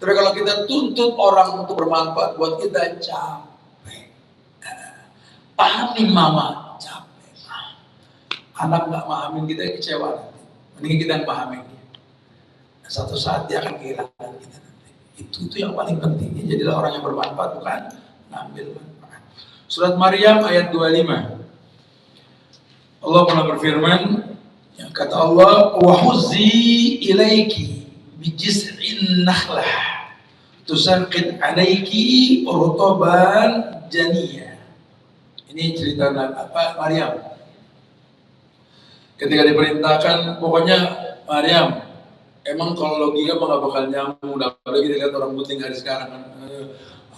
A: Tapi kalau kita tuntut orang untuk bermanfaat buat kita capek. Pahamin mama, capek. Anak nggak pahamin kita kecewa. Mending kita yang pahamin dia. Dan satu saat dia akan kehilangan kita nanti. Itu yang paling penting. Jadilah orang yang bermanfaat bukan ngambil manfaat. Surat Maryam ayat 25. Allah pernah berfirman, Ya, kata Allah, wa huzzi ilaiki bijiz'in nakhlah tusaqit alaiki urtaban janiyah. Ini cerita Maryam. Ketika diperintahkan, pokoknya Maryam, emang kalau logika mah gak bakal nyambung. Apalagi kita lihat orang puting hari sekarang kan,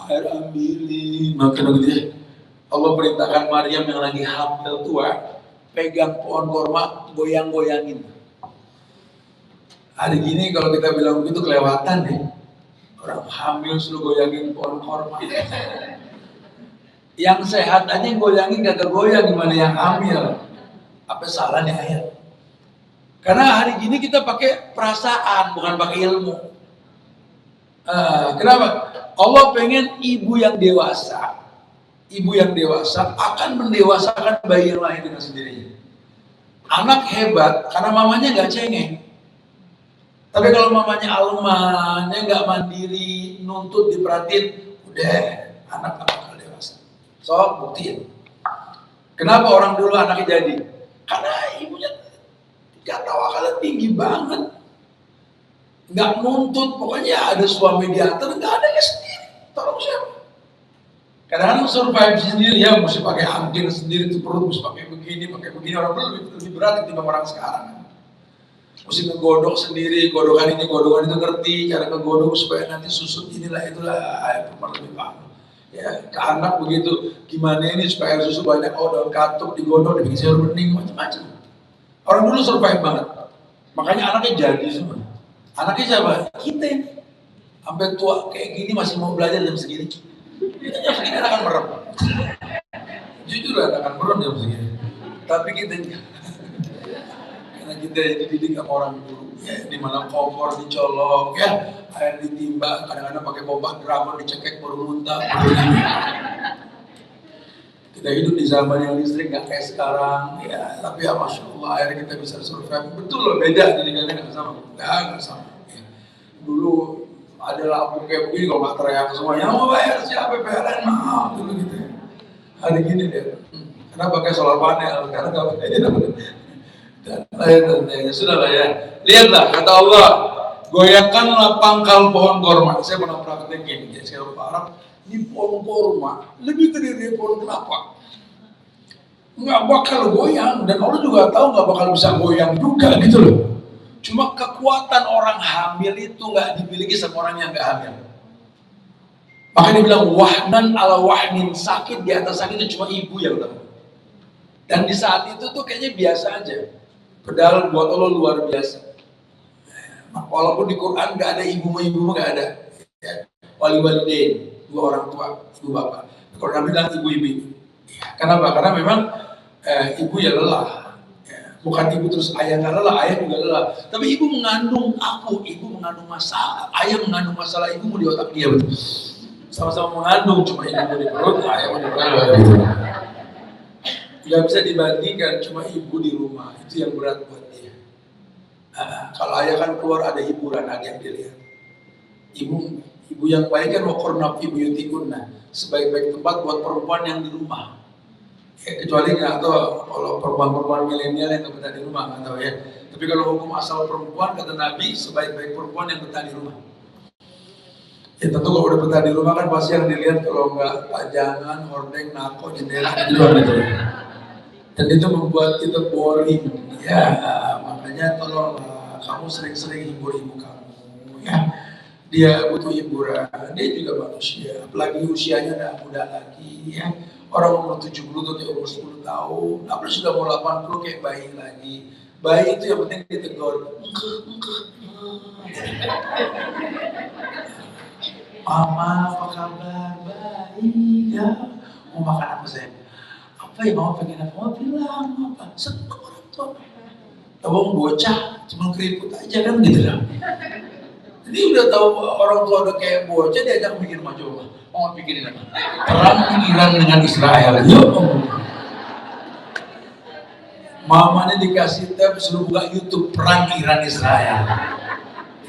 A: air ambilin, makin gitu ya. Allah perintahkan Maryam yang lagi hamil tua, pegang pohon korma, goyang-goyangin. Hari gini kalau kita bilang begitu kelewatan nih. Orang hamil suruh goyangin pohon korma. Yang sehat aja goyangin kagak goyang, gimana yang hamil? Apa salah nih ayat? Karena hari gini kita pakai perasaan, bukan pakai ilmu. Kenapa? Allah pengen ibu yang dewasa. Ibu yang dewasa akan mendewasakan bayi yang lahir dengan sendirinya. Anak hebat karena mamanya nggak cengeng. Tapi kalau mamanya almannya nggak mandiri, nuntut diperhatiin, udah anak bakal dewasa. So buktiin. Kenapa orang dulu anaknya jadi? Karena ibunya gak tawakalnya tinggi banget, nggak nuntut, pokoknya ada suami diatur, nggak ada ya sendiri, tolong siapa? Kadang-kadang survive sendiri ya, mesti pakai angkin sendiri tuh perut, mesti pakai begini, orang dulu lebih berat ketimbang orang sekarang. Mesti ngegodok sendiri, godokan itu ngerti, cara ngegodok supaya nanti susut inilah itulah, lebih paham. Ya, ke anak begitu, gimana ini supaya susu banyak, daun katuk digodok, dibikin sayur bening, macam-macam. Orang dulu survive banget, makanya anaknya jadi semua. Anaknya siapa? Kita ini. Sampai tua kayak gini masih mau belajar jam segini. Kita jam segini akan merem. Jujur akan merem jam segini. Tapi kita karena kita dididik sama orang dulu, ya, di mana kompor dicolok, ya, air ditimba, kadang-kadang pakai pompa drama dicekek baru muntah. Kita hidup di zaman yang listrik nggak kayak sekarang, ya, tapi ya masya Allah akhirnya kita bisa survive. Betul loh, beda didikannya nggak sama, nggak sama. Ya. Dulu ada lampu kayak begini kalau nggak teriak semuanya mau bayar siapa PLN mahal dulu gitu. Hari gini deh, kenapa pakai solar panel? Karena nggak pakai dan lain-lain. Sudahlah ya, lihatlah kata Allah, goyangkanlah pangkal pohon korma. Saya pernah praktek gini, ya, saya Arab. Ini pohon korma lebih gede dari pohon kelapa, nggak bakal goyang, dan Allah juga tahu nggak bakal bisa goyang juga gitu loh. Cuma kekuatan orang hamil itu nggak dimiliki sama orang yang nggak hamil. Makanya dia bilang wahnan ala wahnin, sakit di atas sakit itu cuma ibu yang tahu. Dan di saat itu tuh kayaknya biasa aja. Padahal buat Allah luar biasa. Walaupun di Quran nggak ada ibu-ibu nggak ada. Ya. Wali-walidain, dua orang tua, ibu bapak. Quran bilang ibu-ibu. Ya. Kenapa? Karena memang ibu ya lelah. Ya. Bukan ibu terus ayah nggak lelah, ayah juga lelah. Tapi ibu mengandung aku, ibu mengandung masalah, ayah mengandung masalah ibu di otak dia betul. Sama-sama mengandung, cuma ibu di perut, ayah di perut. Gak bisa dibandingkan, cuma ibu di rumah itu yang berat buat dia. Kalau ayah kan keluar ada hiburan, ada yang dilihat. Ibu yang baik kan wakornaf ibu yutikuna, sebaik-baik tempat buat perempuan yang di rumah. Ya, kecuali nggak tahu kalau perempuan-perempuan milenial yang betah di rumah nggak tahu ya. Tapi kalau hukum asal perempuan kata Nabi sebaik-baik perempuan yang betah di rumah. Ya tentu kalau udah betah di rumah kan pasti yang dilihat kalau nggak pajangan, hordeng, nako, jendela gitu. Dan itu membuat kita boring, ya makanya tolong kamu sering-sering hibur ibu kamu, ya. Dia butuh hiburan, dia juga manusia, apalagi usianya udah muda lagi, ya. Orang umur 70 tuh kayak umur 10 tahun, apalagi sudah mau 80 kayak bayi lagi. Bayi itu yang penting ditegur, Mama apa kabar? Baik ya. Mau makan apa saya? Apa ya mama pengen apa? Mama bilang apa? Seneng orang tua. Abang bocah cuma keriput aja kan gitu lah. Jadi udah tahu orang tua udah kayak bocah diajak bikin macam apa? Mama pikirin apa? Perang Iran dengan Israel. Yuk. Mamanya dikasih tab suruh buka YouTube perang Iran Israel.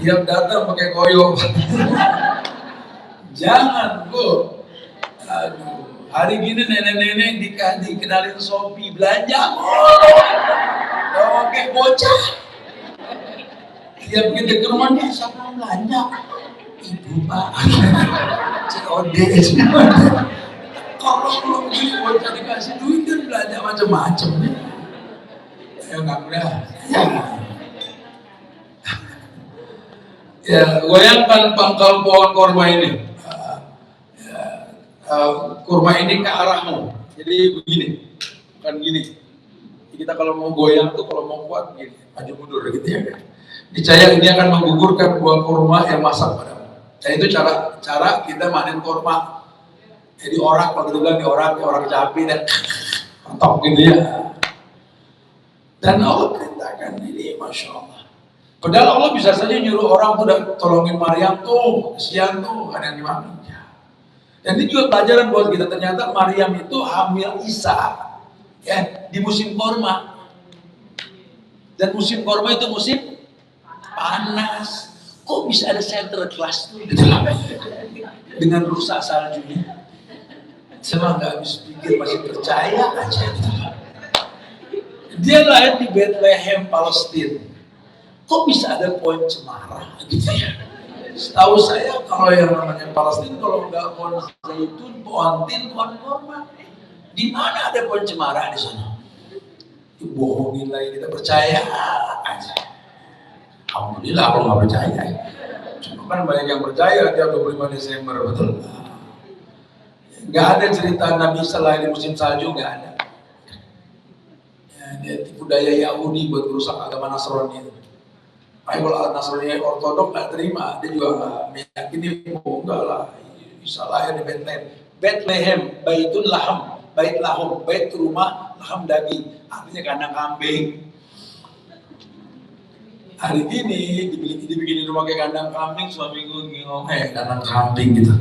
A: Tiap datang pakai koyo. Jangan Bu. Aduh. Hari gini nenek-nenek dikenalin Shopee belanja. Oke bocah. Tiap kita ke rumah dia siapa belanja? Ibu Pak. COD semua. Kalau begini bocah dikasih duit kan belanja macam-macam. Ya nggak mudah. Ya, goyangkan pangkal pohon kurma ini. Kurma ini ke arahmu. Jadi begini, bukan gini. Kita kalau mau goyang tuh, kalau mau kuat begini, maju mundur gitu ya. Dicaya ini akan menggugurkan buah kurma yang masak padamu. Dan itu cara kita manen kurma. Jadi orang kalau kita bilang di orang capi dan tontok gitu ya. Dan Allah perintahkan ini, masya Allah. Padahal Allah bisa saja nyuruh orang tuh tolongin Maryam tuh, kesian tuh, ada yang dimana. Dan ini juga pelajaran buat kita, ternyata Maryam itu hamil Isa ya di musim korma. Dan musim korma itu musim panas. Kok bisa ada center kelas tuh dengan rusak saljunya? Saya nggak habis pikir, masih percaya aja gitu. Dia lahir di Bethlehem, Palestina. Kok bisa ada pohon cemara gitu ya? Setahu saya kalau yang namanya Palestina, kalau nggak pohon zaitun, pohon tin, pohon kurma, di mana ada pohon cemara di sana? Dibohongin lagi, kita percaya aja. Alhamdulillah kalau nggak percaya. Cuma kan banyak yang percaya tiap 25 Desember, betul? Nggak ada cerita Nabi selain di musim salju, nggak ada. Ya, dia tipu daya Yahudi buat merusak agama Nasrani itu. Kalau Nasrani Ortodok nggak terima, dia juga nggak meyakini, enggak lah, bisa lahir di Bethlehem. Bethlehem, Baitun Laham, Bait Lahum, Bait rumah, Laham daging, artinya kandang kambing. Hari ini dibikin rumah kayak kandang kambing, suami gue ngomong, kandang kambing gitu.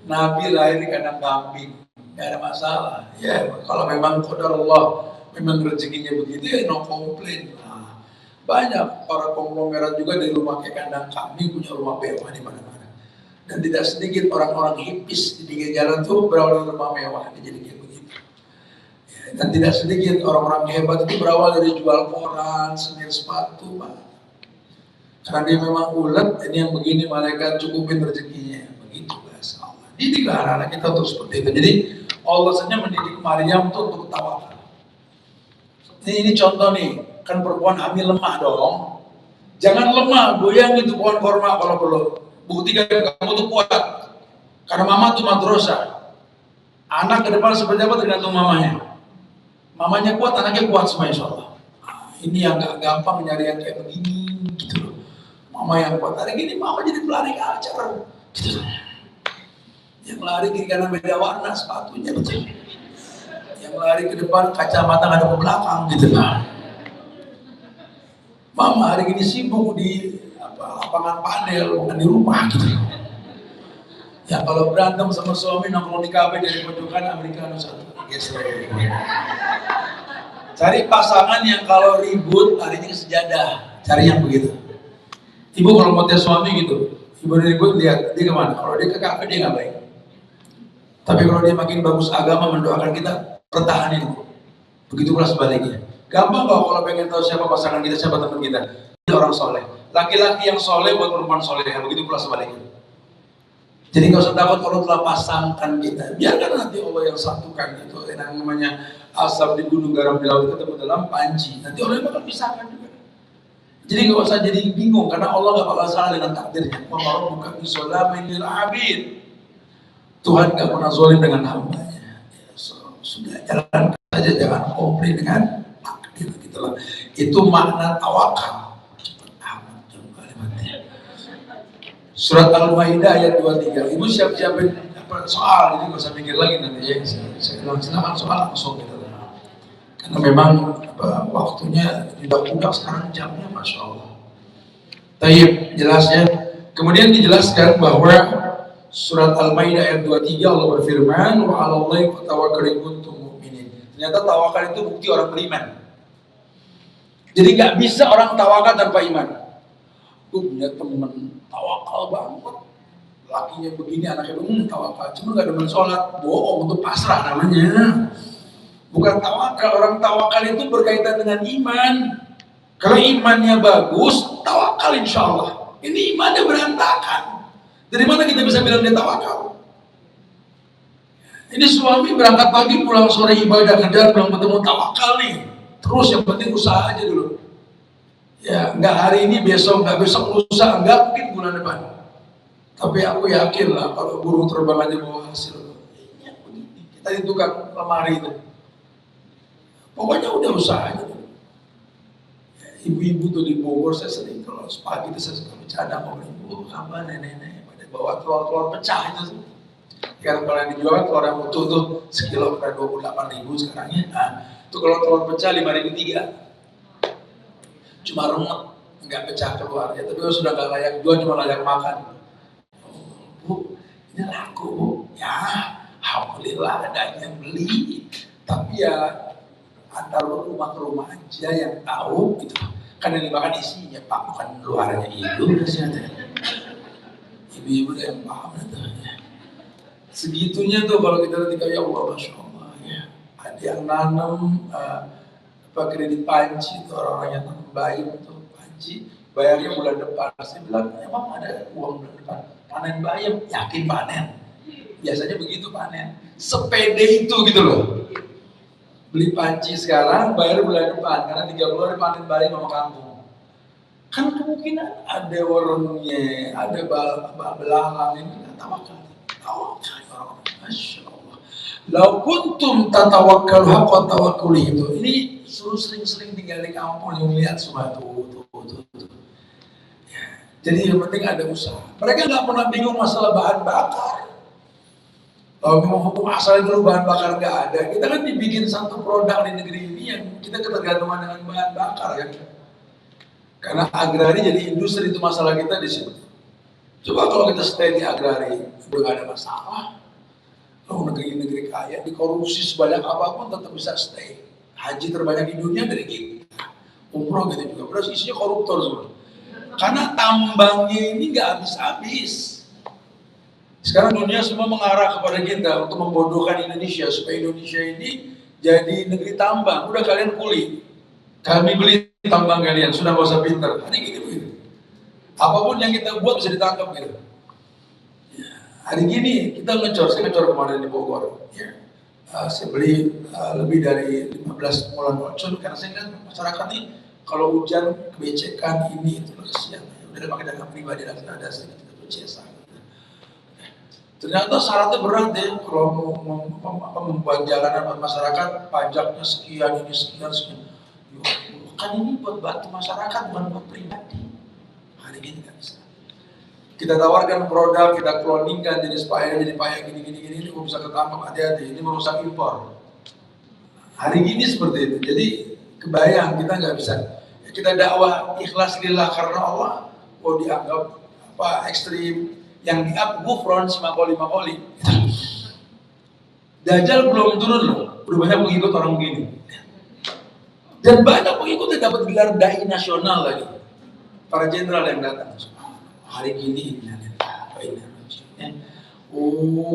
A: Nabi lahir di kandang kambing, nggak ada masalah. Ya, kalau memang qadarullah, memang rezekinya begitu ya no komplain. Banyak para konglomerat juga di rumah kayak kandang kambing, punya rumah mewah di mana-mana. Dan tidak sedikit orang-orang hipis di pinggir jalan tuh berawal dari rumah mewah, jadi kayak begitu. Ya, dan tidak sedikit orang-orang hebat itu berawal dari jual koran, semir sepatu, Pak. Karena dia memang ulet, ini yang begini malaikat cukupin rezekinya, begitu bahasa Allah. Didiklah anak-anak kita untuk seperti itu. Jadi Allah saja mendidik Maryam tuh untuk tawakal. Ini contoh nih. Kan perempuan hamil lemah dong. Jangan lemah, goyang itu pohon korma kalau perlu. Buktikan kamu tuh kuat. Karena mama tuh madrasah. Anak ke depan seperti apa tergantung mamanya. Mamanya kuat, anaknya kuat semua insya Allah. Ini yang gak gampang nyari yang kayak begini gitu loh. Mama yang kuat, hari gini mama jadi pelari acar gitu. Yang lari kiri kanan beda warna sepatunya betul. Yang lari ke depan kacamata nggak ada ke belakang gitu lah. Mama hari ini sibuk di lapangan padel, bukan di rumah gitu. Ya kalau berantem sama suami nongkrong di kafe dari pojokan Amerika satu. Cari pasangan yang kalau ribut larinya ke sejadah. Cari yang begitu. Ibu kalau mau tes suami gitu, ibu ribut lihat dia kemana. Kalau dia ke kafe dia nggak baik. Tapi kalau dia makin bagus agama mendoakan kita, pertahanin. Begitu pula sebaliknya. Gampang kalau pengen tahu siapa pasangan kita, siapa teman kita. Dia orang soleh. Laki-laki yang soleh buat perempuan soleh. Begitu pula sebaliknya. Jadi nggak usah takut kalau telah pasangkan kita. Biarkan nanti Allah yang satukan itu. Yang namanya asap di gunung, garam di laut ketemu dalam panci. Nanti Allah yang bakal pisahkan juga. Jadi nggak usah jadi bingung karena Allah nggak bakal salah dengan takdirnya. Allah bukan bisolamin lil abid. Tuhan nggak pernah zalim dengan hambanya. Ya, sudah jalan saja, jangan komplain dengan gitu. Itu makna tawakal. Surat Al-Maidah ayat 23. Ibu siap-siapin soal, ini gak usah mikir lagi nanti ya. Saya bilang silakan soal langsung gitu. Karena memang waktunya tidak sekarang jamnya, masya Allah. Tayyib, jelas ya. Kemudian dijelaskan bahwa surat Al-Maidah ayat 23 Allah berfirman, wa 'alallahi fatawakkalu in kuntum mu'minin. Ternyata tawakal itu bukti orang beriman. Jadi nggak bisa orang tawakal tanpa iman. Gue punya temen tawakal banget, lakinya begini, anaknya begini, tawakal. Cuma nggak demen sholat, bohong, itu pasrah namanya. Bukan tawakal. Orang tawakal itu berkaitan dengan iman. Kalau imannya bagus, tawakal insya Allah. Ini imannya berantakan. Dari mana kita bisa bilang dia tawakal? Ini suami berangkat pagi, pulang sore ibadah, kerja, pulang ketemu, tawakal nih. Terus yang penting usaha aja dulu. Ya, nggak hari ini, besok, nggak besok, lusa, nggak mungkin bulan depan. Tapi aku yakin lah kalau burung terbang aja bawa hasil. Ya, begini. Kita di tukang lemari itu. Pokoknya udah usaha aja. Ya, ibu-ibu tuh di Bogor, saya sering kalau pagi itu saya suka bercanda sama ibu, apa nenek-nenek pada bawa telur-telur pecah itu. Kalau yang dijual telur yang utuh tuh sekilo pada 28.000 sekarang ya. Nah, itu kalau telur pecah 5.300. Cuma remet, nggak pecah keluar ya. Tapi sudah nggak layak jual, cuma layak makan. Bu, ini laku bu. Ya, alhamdulillah ada yang beli. Tapi ya antar rumah ke rumah aja yang tahu gitu. Kan yang dimakan isinya pak, bukan luarnya itu. Ibu-ibu yang paham itu. Segitunya tuh kalau kita nanti kayak Allah, Masya Allah ya. Ada yang nanam kredit panci, itu orang-orang yang nanam bayam tuh panci, bayarnya bulan depan. Saya bilang, emang ada uang bulan depan? Panen bayam, yakin panen. Biasanya begitu panen. Sepede itu gitu loh. Beli panci sekarang, bayar bulan depan, karena 3 bulan panen bayam sama kampung. Kan kemungkinan ada warungnya, ada belalang, ini nggak tawakal. Tawakal, Masya Allah. Lau kuntum tatawakal haqqa tawakkuli itu. Ini suruh sering-sering tinggal di kampung yang lihat semua tuh. Ya. Jadi yang penting ada usaha. Mereka nggak pernah bingung masalah bahan bakar. Kalau memang hukum asal dulu bahan bakar nggak ada, kita kan dibikin satu produk di negeri ini yang kita ketergantungan dengan bahan bakar kan. Karena agrari jadi industri, itu masalah kita di situ. Coba kalau kita stay di agrari, udah gak ada masalah. Kalau negeri-negeri kaya, dikorupsi sebanyak apapun tetap bisa stay. Haji terbanyak di dunia dari kita. Umroh gitu juga, berarti isinya koruptor semua. Karena tambangnya ini gak habis-habis. Sekarang dunia semua mengarah kepada kita untuk membodohkan Indonesia, supaya Indonesia ini jadi negeri tambang. Udah kalian kuli, kami beli tambang kalian, sudah gak usah pintar. Hari gini begitu. Apapun yang kita buat bisa ditangkap gitu. Ya, hari gini kita saya ngecor kemarin di Bogor. Ya. Saya beli lebih dari 15 bulan ocon karena saya lihat masyarakat ini kalau hujan kebecekan ini itu kesian. Udah pakai dana pribadi dan ada sedikit kebecekan. Ternyata syaratnya berat ya kalau mau membuat jalanan buat masyarakat, pajaknya sekian, ini sekian. Kan ini buat bantu masyarakat, bukan buat pribadi. Hari ini nggak bisa. Kita tawarkan produk, kita cloningkan jenis payah, gini, kok bisa ketangkap, hati-hati, ini merusak impor. Hari ini seperti itu, jadi kebayang kita nggak bisa. Kita dakwah ikhlas lillah karena Allah, mau dianggap apa ekstrim, yang di-up gufron, makoli. Dajjal belum turun loh, udah banyak pengikut orang begini. Dan banyak pengikut yang dapat gelar dai nasional lagi. Para jenderal yang datang hari ini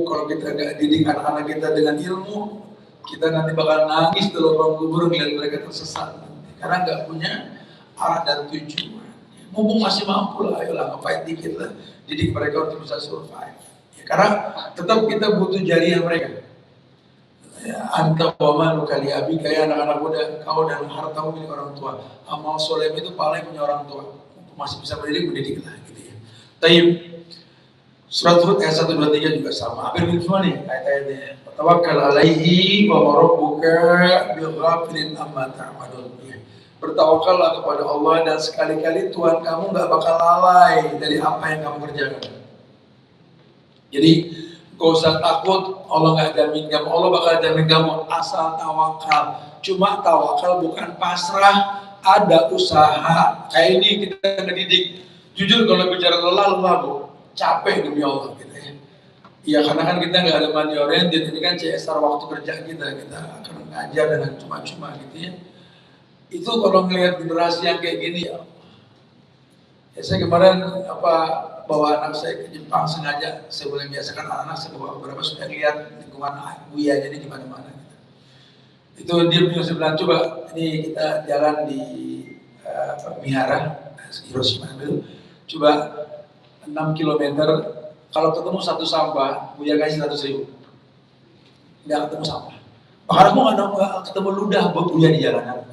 A: kalau kita nggak didik anak-anak kita dengan ilmu, kita nanti bakal nangis di lubang kubur melihat mereka tersesat karena nggak punya arah dan tujuan. Mumpung masih mampu lah, ayolah ngapain dikit lah, didik mereka untuk bisa survive ya, karena tetap kita butuh jariah mereka. Ya, anta wa malu kali abi, kayak anak-anak muda, kau dan hartamu milik orang tua. Amal soleh itu paling punya orang tua. Masih bisa mendidik lah gitu ya. Tayyib. Surat Hud ayat 1, 2, 3 juga sama. Hampir mirip semua nih ayat-ayatnya. Tawakkal alaihi wa rabbuka bil ghafilin amma ta'malun. Bertawakallah kepada Allah dan sekali-kali Tuhan kamu nggak bakal lalai dari apa yang kamu kerjakan. Jadi gak usah takut, Allah nggak jamin kamu, Allah bakal jamin kamu asal tawakal. Cuma tawakal bukan pasrah. Ada usaha, kayak ini kita ngedidik. Jujur kalau bicara lelah bu, capek demi Allah kita ya. Iya karena kan kita nggak ada money oriented, ini kan CSR waktu kerja kita akan mengajar dengan cuma-cuma gitu ya. Itu kalau ngelihat generasi yang kayak gini ya, Ya, saya kemarin bawa anak saya ke Jepang sengaja, saya boleh biasakan anak-anak saya bawa beberapa supaya lihat lingkungan Buya jadi di mana-mana. Itu dia punya sebelah, coba ini kita jalan di Mihara, Hiroshima itu, coba 6 kilometer, kalau ketemu satu sampah, Buya kasih 100.000. Nggak ketemu sampah. Bahkan aku nggak ketemu ludah Buya di jalanan.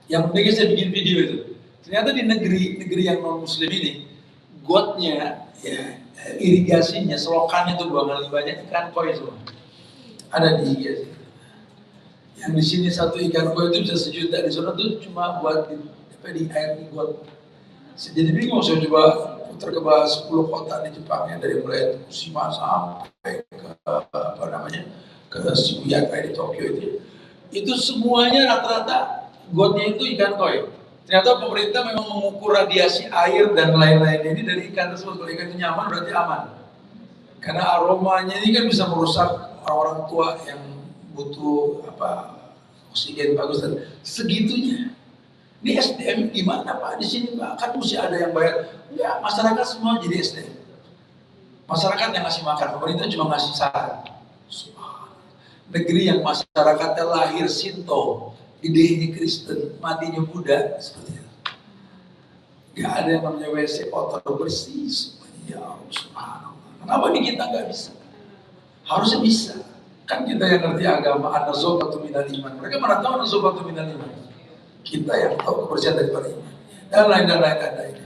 A: Yang penting saya bikin video itu. Ternyata di negeri yang non muslim ini, gotnya, ya, irigasinya, selokannya itu 2 kali banyak ikan koi semua. Ada di IG. Yang di sini satu ikan koi itu bisa 1 juta, di sana tuh cuma buat di air di got. Jadi bingung, saya coba putar ke 10 kota di Jepang ya, dari mulai Fukushima sampai ke ke Shibuya kayak di Tokyo itu semuanya rata-rata gotnya itu ikan koi. Ternyata pemerintah memang mengukur radiasi air dan lain-lain ini dari ikan tersebut. Kalau ikan itu nyaman berarti aman. Karena aromanya ini kan bisa merusak orang-orang tua yang butuh oksigen bagus dan segitunya. Ini SDM gimana Pak? Di sini Pak kan mesti ada yang bayar. Enggak, masyarakat semua jadi SDM. Masyarakat yang ngasih makan, pemerintah cuma ngasih saran. Negeri yang masyarakatnya lahir Sinto, idenya Kristen, matinya Buddha, seperti itu. Gak ada yang namanya WC kotor bersih semuanya. Ya Allah, subhanallah. Kenapa di kita gak bisa? Harusnya bisa. Kan kita yang ngerti agama, an-nazafatu minal iman. Mereka mana tahu an-nazafatu minal iman? Kita yang tahu kebersihan daripada iman. Dan lain-lain.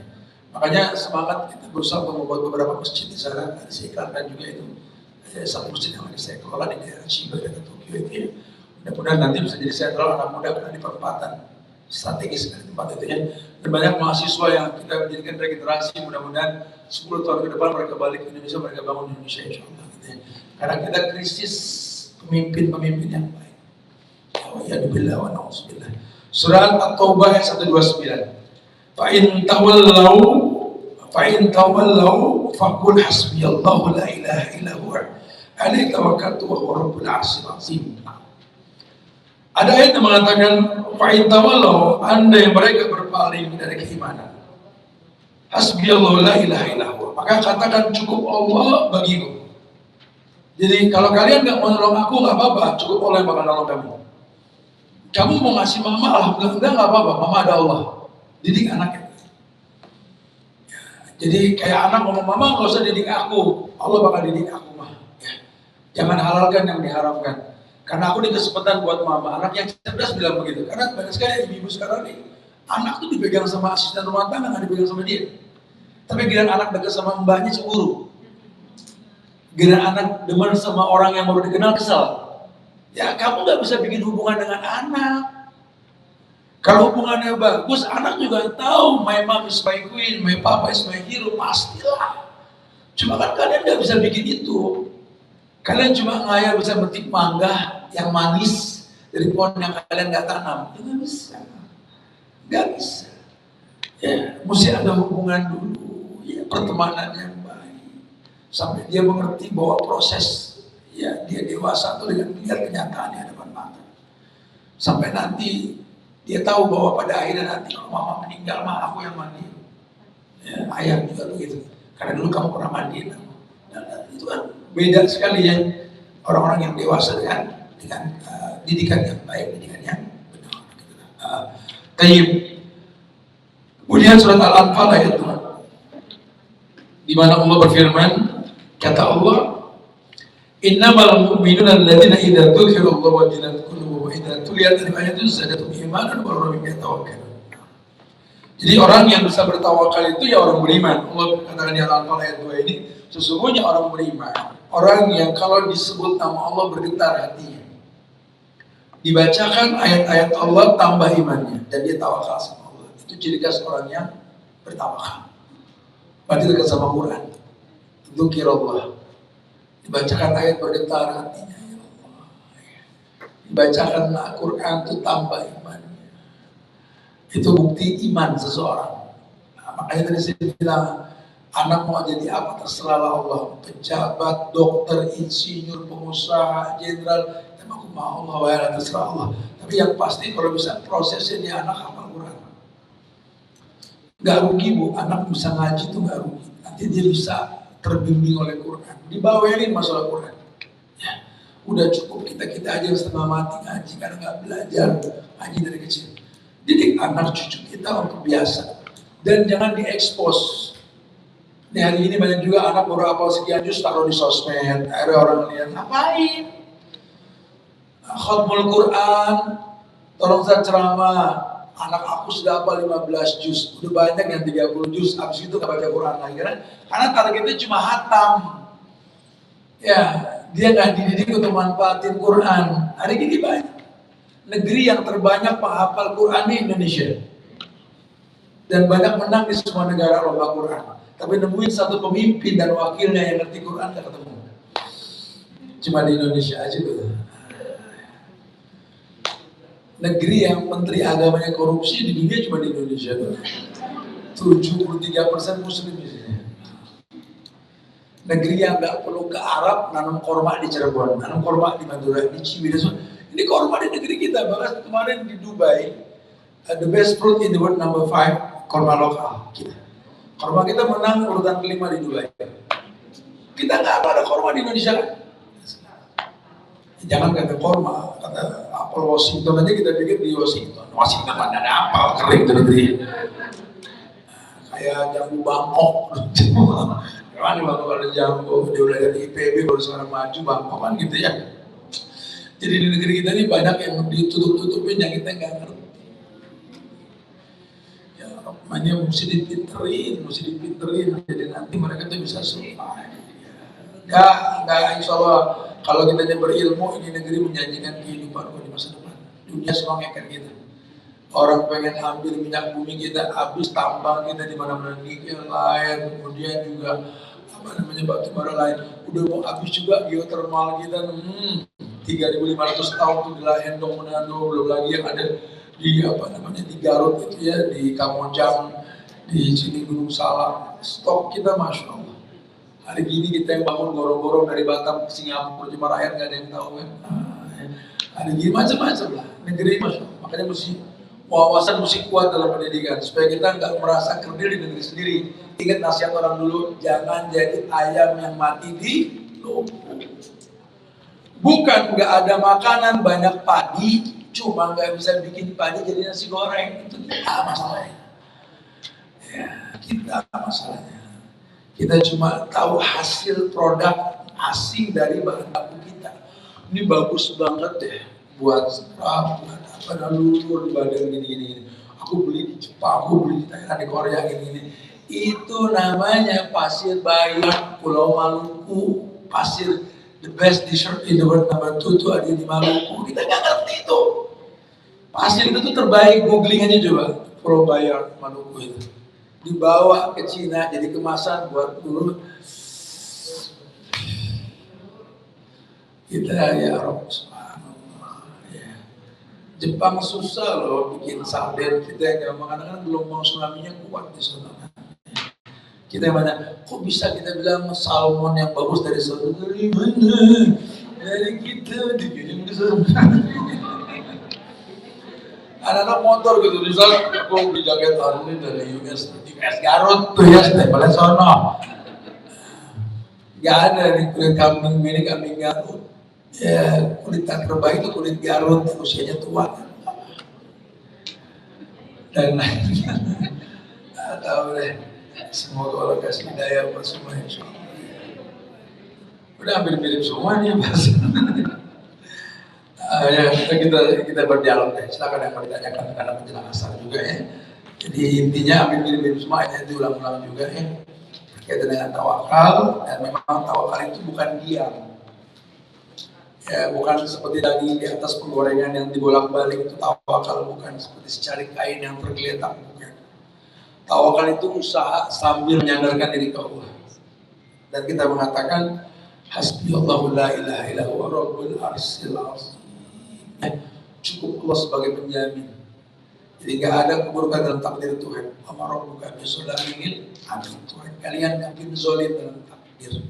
A: Makanya semangat kita berusaha membuat beberapa masjid di sana. Saya iklankan juga itu. Satu masjid yang lagi saya kelola di daerah Shiba dan Tokyo itu ya. Mudah-mudahan nanti bisa jadi sentral anak muda karena di perempatan strategis di tempat itu ya. Dan banyak mahasiswa yang kita menjadikan regenerasi, mudah-mudahan 10 tahun ke depan mereka balik ke Indonesia, mereka bangun Indonesia insyaAllah gitu ya. Karena kita krisis pemimpin-pemimpin yang baik. Ya dibillah wa na'udzubillah. Surat At-Taubah ayat 129. Fa'in tawallau faqul hasbiyallahu la ilaha illa huwa alaihi tawakkaltu wa huwa rabbul arsyil azim. Ada ayat yang mengatakan fa'in tawallau, andai mereka berpaling dari keimanan, hasbiyallahu la ilaha illa huwa, maka katakan cukup Allah bagiku. Jadi kalau kalian nggak mau nolong aku nggak apa-apa, cukup Allah yang bakal nolong kamu. Kamu mau ngasih mama, alhamdulillah nggak apa-apa, mama ada Allah. Didik anaknya. Jadi kayak anak ngomong, mama nggak usah didik aku, Allah bakal didik aku mah. Ya. Jangan halalkan yang diharamkan. Karena aku di kesempatan buat mama, anak yang cerdas bilang begitu. Karena banyak sekali ibu-ibu sekarang nih, anak tuh dipegang sama asisten rumah tangga, nggak dipegang sama dia. Tapi giliran anak dekat sama mbaknya cemburu. Giliran anak demen sama orang yang baru dikenal kesal. Ya kamu nggak bisa bikin hubungan dengan anak. Kalau hubungannya bagus, anak juga tahu my mom is my queen, my papa is my hero, pastilah. Cuma kan kalian nggak bisa bikin itu. Kalian cuma ngayal bisa metik mangga yang manis dari pohon yang kalian nggak tanam. Itu nggak bisa. Nggak bisa. Ya, mesti ada hubungan dulu, ya, pertemanan yang baik. Sampai dia mengerti bahwa proses ya dia dewasa itu dengan melihat kenyataan di hadapan mata. Sampai nanti dia tahu bahwa pada akhirnya nanti kalau mama meninggal, aku yang mandi. Ya, ayah juga begitu. Karena dulu kamu pernah mandi. Nah, itu kan beda sekali ya orang-orang yang dewasa dengan didikan yang baik, didikan yang benar. Tayyib. Kemudian surat Al-Anfal ayat 2. Di mana Allah berfirman, kata Allah, innamal mu'minuna alladziina idza dzukira Allah wajilat qulubuhum wa idza tuliyat alaihim zadatuhum iimanan wa ala rabbihim yatawakkalun. Jadi orang yang bisa bertawakal itu ya orang beriman. Allah katakan di Al-Anfal ayat 2 ini, sesungguhnya orang beriman, orang yang kalau disebut nama Allah bergetar hatinya. Dibacakan ayat-ayat Allah tambah imannya dan dia tawakal sama Allah. Itu ciri khas orang yang bertawakal. Berarti dekat sama Quran. Dzukirallah. Dibacakan ayat bergetar hatinya, ya Allah. Dibacakan Al-Quran itu tambah imannya. Itu bukti iman seseorang. Nah, makanya tadi saya bilang, anak mau jadi apa terserah Allah. Pejabat, dokter, insinyur, pengusaha, jenderal, aku mau Allah, terserah Allah. Tapi yang pasti kalau bisa prosesnya dia anak hafal Quran. Nggak rugi Bu, anak bisa ngaji tuh nggak rugi. Nanti dia bisa terbimbing oleh Quran. Dibawain masalah Quran. Ya, udah cukup kita aja yang setengah mati ngaji karena nggak belajar ngaji dari kecil. Didik anak cucu kita untuk biasa. Dan jangan diekspos. Nih hari ini banyak juga anak baru hafal sekian juz taruh di sosmed. Ada orang lihat, ngapain? Khatmul Quran, tolong saya ceramah. Anak aku sudah hafal 15 juz, udah banyak yang 30 juz, habis itu gak baca Quran lagi. Karena targetnya cuma hatam. Ya, dia gak dididik untuk manfaatin Quran. Hari ini banyak. Negeri yang terbanyak penghafal Quran di Indonesia. Dan banyak menang di semua negara lomba Quran. Tapi nemuin satu pemimpin dan wakilnya yang ngerti Quran gak ketemu. Cuma di Indonesia aja gitu. Negeri yang menteri agamanya korupsi di dunia cuma di Indonesia tuh. 73% muslim di sini. Negeri yang nggak perlu ke Arab nanam korma di Cirebon, nanam korma di Madura, di Ciwidey. Ini korma di negeri kita. Bahkan kemarin di Dubai, the best fruit in the world number 5 korma lokal kita. Korma kita menang urutan kelima di Dubai. Kita nggak ada korma di Indonesia kan? Jangan kata korma, kata apel Washington aja kita pikir di Washington. Washington mana ada apel kering terus kayak jambu Bangkok. Kan waktu ada jambu dia udah dari IPB baru sekarang maju Bangkok kan gitu ya. Jadi di negeri kita ini banyak yang ditutup-tutupin yang kita nggak ngerti. Ya namanya mesti dipinterin, jadi nanti mereka tuh bisa survive. Ya nggak insya Allah. Kalau kita berilmu, ini negeri menjanjikan kehidupan di masa depan. Dunia semua ngeket kita. Orang pengen ambil minyak bumi kita, habis tambang kita di mana-mana nikel lain, kemudian juga apa namanya batu bara lain. Udah mau habis juga geotermal kita, 3.500 tahun tuh di Endong Manado, belum lagi yang ada di apa namanya di Garut itu ya, di Kamojang, di sini Gunung Salak. Stok kita masya Allah. Hari ini kita yang bangun gorong-gorong dari Batam ke Singapura, cuma rakyat nggak ada yang tahu kan. Hari ini macam-macam lah, negeri masuk. Makanya wawasan mesti kuat dalam pendidikan supaya kita nggak merasa kerdil di negeri sendiri. Ingat nasihat orang dulu, jangan jadi ayam yang mati di lumpur. Bukan nggak ada makanan banyak padi, cuma nggak bisa bikin padi jadi nasi goreng. Itu kita masalahnya. Ya, kita masalahnya. Kita cuma tahu hasil produk asing dari bahan baku kita. Ini bagus banget deh buat serap, buat apa dan lumpur di badan gini-gini. Aku beli di Jepang, aku beli di Thailand, di Korea gini-gini. Itu namanya pasir Bayak Pulau Maluku. Pasir the best dessert in the world number 2 itu ada di Maluku. Kita nggak ngerti itu. Pasir itu tuh terbaik, googling aja coba. Pulau Bayak Maluku itu. Dibawa ke Cina jadi kemasan buat dulu kita ya Rob ya. Jepang susah loh bikin sarden, kita yang gampang kan belum mau tsunami-nya kuat di sana. Kita yang banyak, kok bisa kita bilang salmon yang bagus dari sana? Dari mana? Dari kita dikirim ke sana. Anak-anak motor gitu, misal aku beli jaket Harley dari US Garut tuh ya, stempelnya sono. Gak ada nih kulit kambing ini kambing Garut. Ya kulit terbaik itu kulit Garut, usianya tua. Dan lainnya, nggak tahu deh. Semoga Allah kasih hidayah buat semua insyaallah. Udah hampir mirip semua nih bahasa. Ya kita berdialog ya. Silakan yang mau ditanyakan karena penjelasan juga ya. Jadi intinya ambil mirip semua ini diulang-ulang juga ya. Berkaitan dengan tawakal, dan memang tawakal itu bukan diam. Ya, bukan seperti daging di atas penggorengan yang dibolak-balik, itu tawakal bukan seperti secarik kain yang tergeletak, bukan. Tawakal itu usaha sambil menyandarkan diri ke Allah. Dan kita mengatakan hasbiyallahu la ilaha illa huwa rabbul arsyil azim. Cukup Allah sebagai penjamin. Jadi nggak ada keburukan dalam takdir Tuhan. Amarah bukan bisulamin. Amin Tuhan. Kalian mungkin zolim dalam takdir.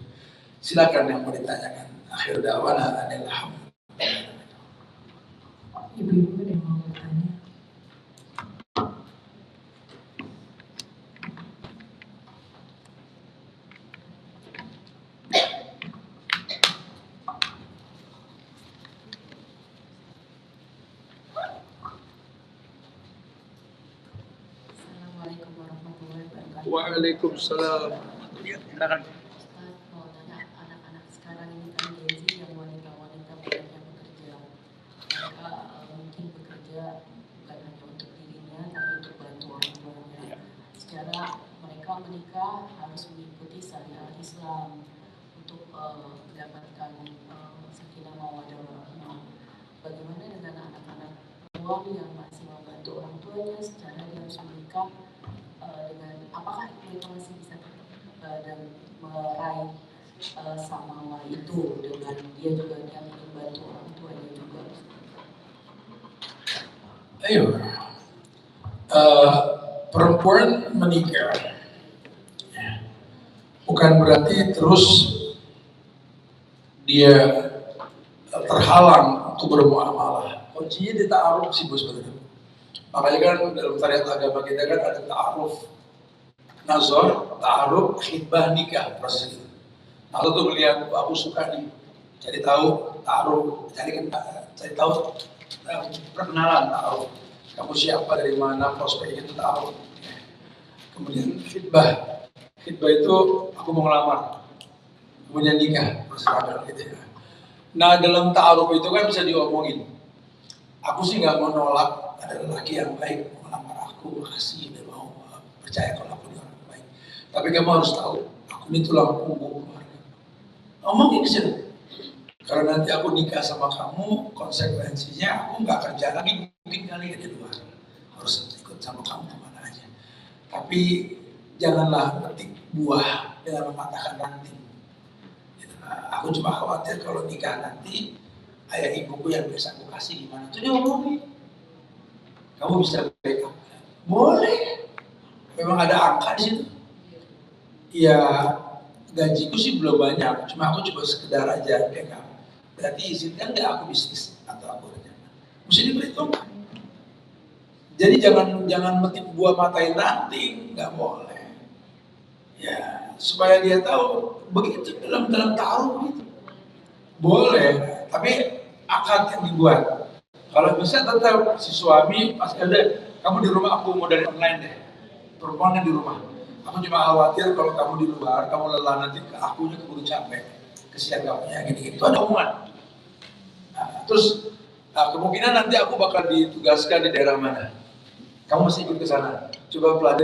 A: Silakan yang mau ditanyakan. Akhir da'wana alhamdulillah.
B: Ibu-ibu ada yang mau bertanya?
A: Waalaikumsalam. Silakan.
B: Mau tanya, anak-anak sekarang ini kan Gen Z yang wanita-wanita banyak yang bekerja. Mereka mungkin bekerja bukan hanya untuk dirinya, tapi untuk bantu orang tuanya. Secara mereka menikah harus mengikuti syariat Islam untuk mendapatkan sakinah mawaddah warahmah. Bagaimana dengan anak-anak perempuan yang masih membantu orang tuanya secara dia harus menikah dengan apakah mereka masih bisa dan meraih samawa itu dengan dia juga yang ingin bantu orang tuanya juga.
A: Ayo, perempuan menikah bukan berarti terus dia terhalang untuk bermuamalah. Kuncinya di ta'aruf sih bos betul. Makanya kan dalam syariat agama kita kan ada ta'aruf nazar, ta'aruf, khidbah, nikah, proses itu. Kalau tuh melihat aku suka nih, cari tahu, ta'aruf, cari tahu, perkenalan, ta'aruf. Kamu siapa, dari mana, prospek itu ta'aruf. Kemudian khidbah, khidbah itu aku mau ngelamar. Kemudian nikah, proses gitu ya. Nah dalam ta'aruf itu kan bisa diomongin. Aku sih nggak mau nolak ada lelaki yang baik mau ngelamar aku, makasih dan mau percaya kalau aku ini orang baik. Tapi kamu harus tahu, aku ini tulang punggung keluarga. Ngomongin sih. Kalau nanti aku nikah sama kamu, konsekuensinya aku nggak kerja lagi mungkin kali di luar. Harus ikut sama kamu kemana aja. Tapi janganlah petik buah dengan mematahkan ranting. Aku cuma khawatir kalau nikah nanti ayah ibuku yang biasa aku kasih gimana tuh dia ngomongin. Kamu bisa backup? Boleh. Memang ada angka di situ. Ya gajiku sih belum banyak, cuma aku coba sekedar aja backup. Berarti izinkan nggak aku bisnis atau aku rencana? Mesti diperhitungkan. Jadi jangan metik buah matain ranting, nggak boleh. Ya supaya dia tahu begitu dalam ta'aruf gitu. Boleh, tapi akad yang dibuat. Kalau bisa tetap si suami pas ada kamu di rumah, aku mau dari online deh. Perempuannya di rumah. Aku cuma khawatir kalau kamu di luar, kamu lelah nanti ke akunya keburu capek. Kesian kamunya gini-gini. Itu ada omongan. Nah, terus kemungkinan nanti aku bakal ditugaskan di daerah mana. Kamu masih ikut ke sana. Coba pelajari.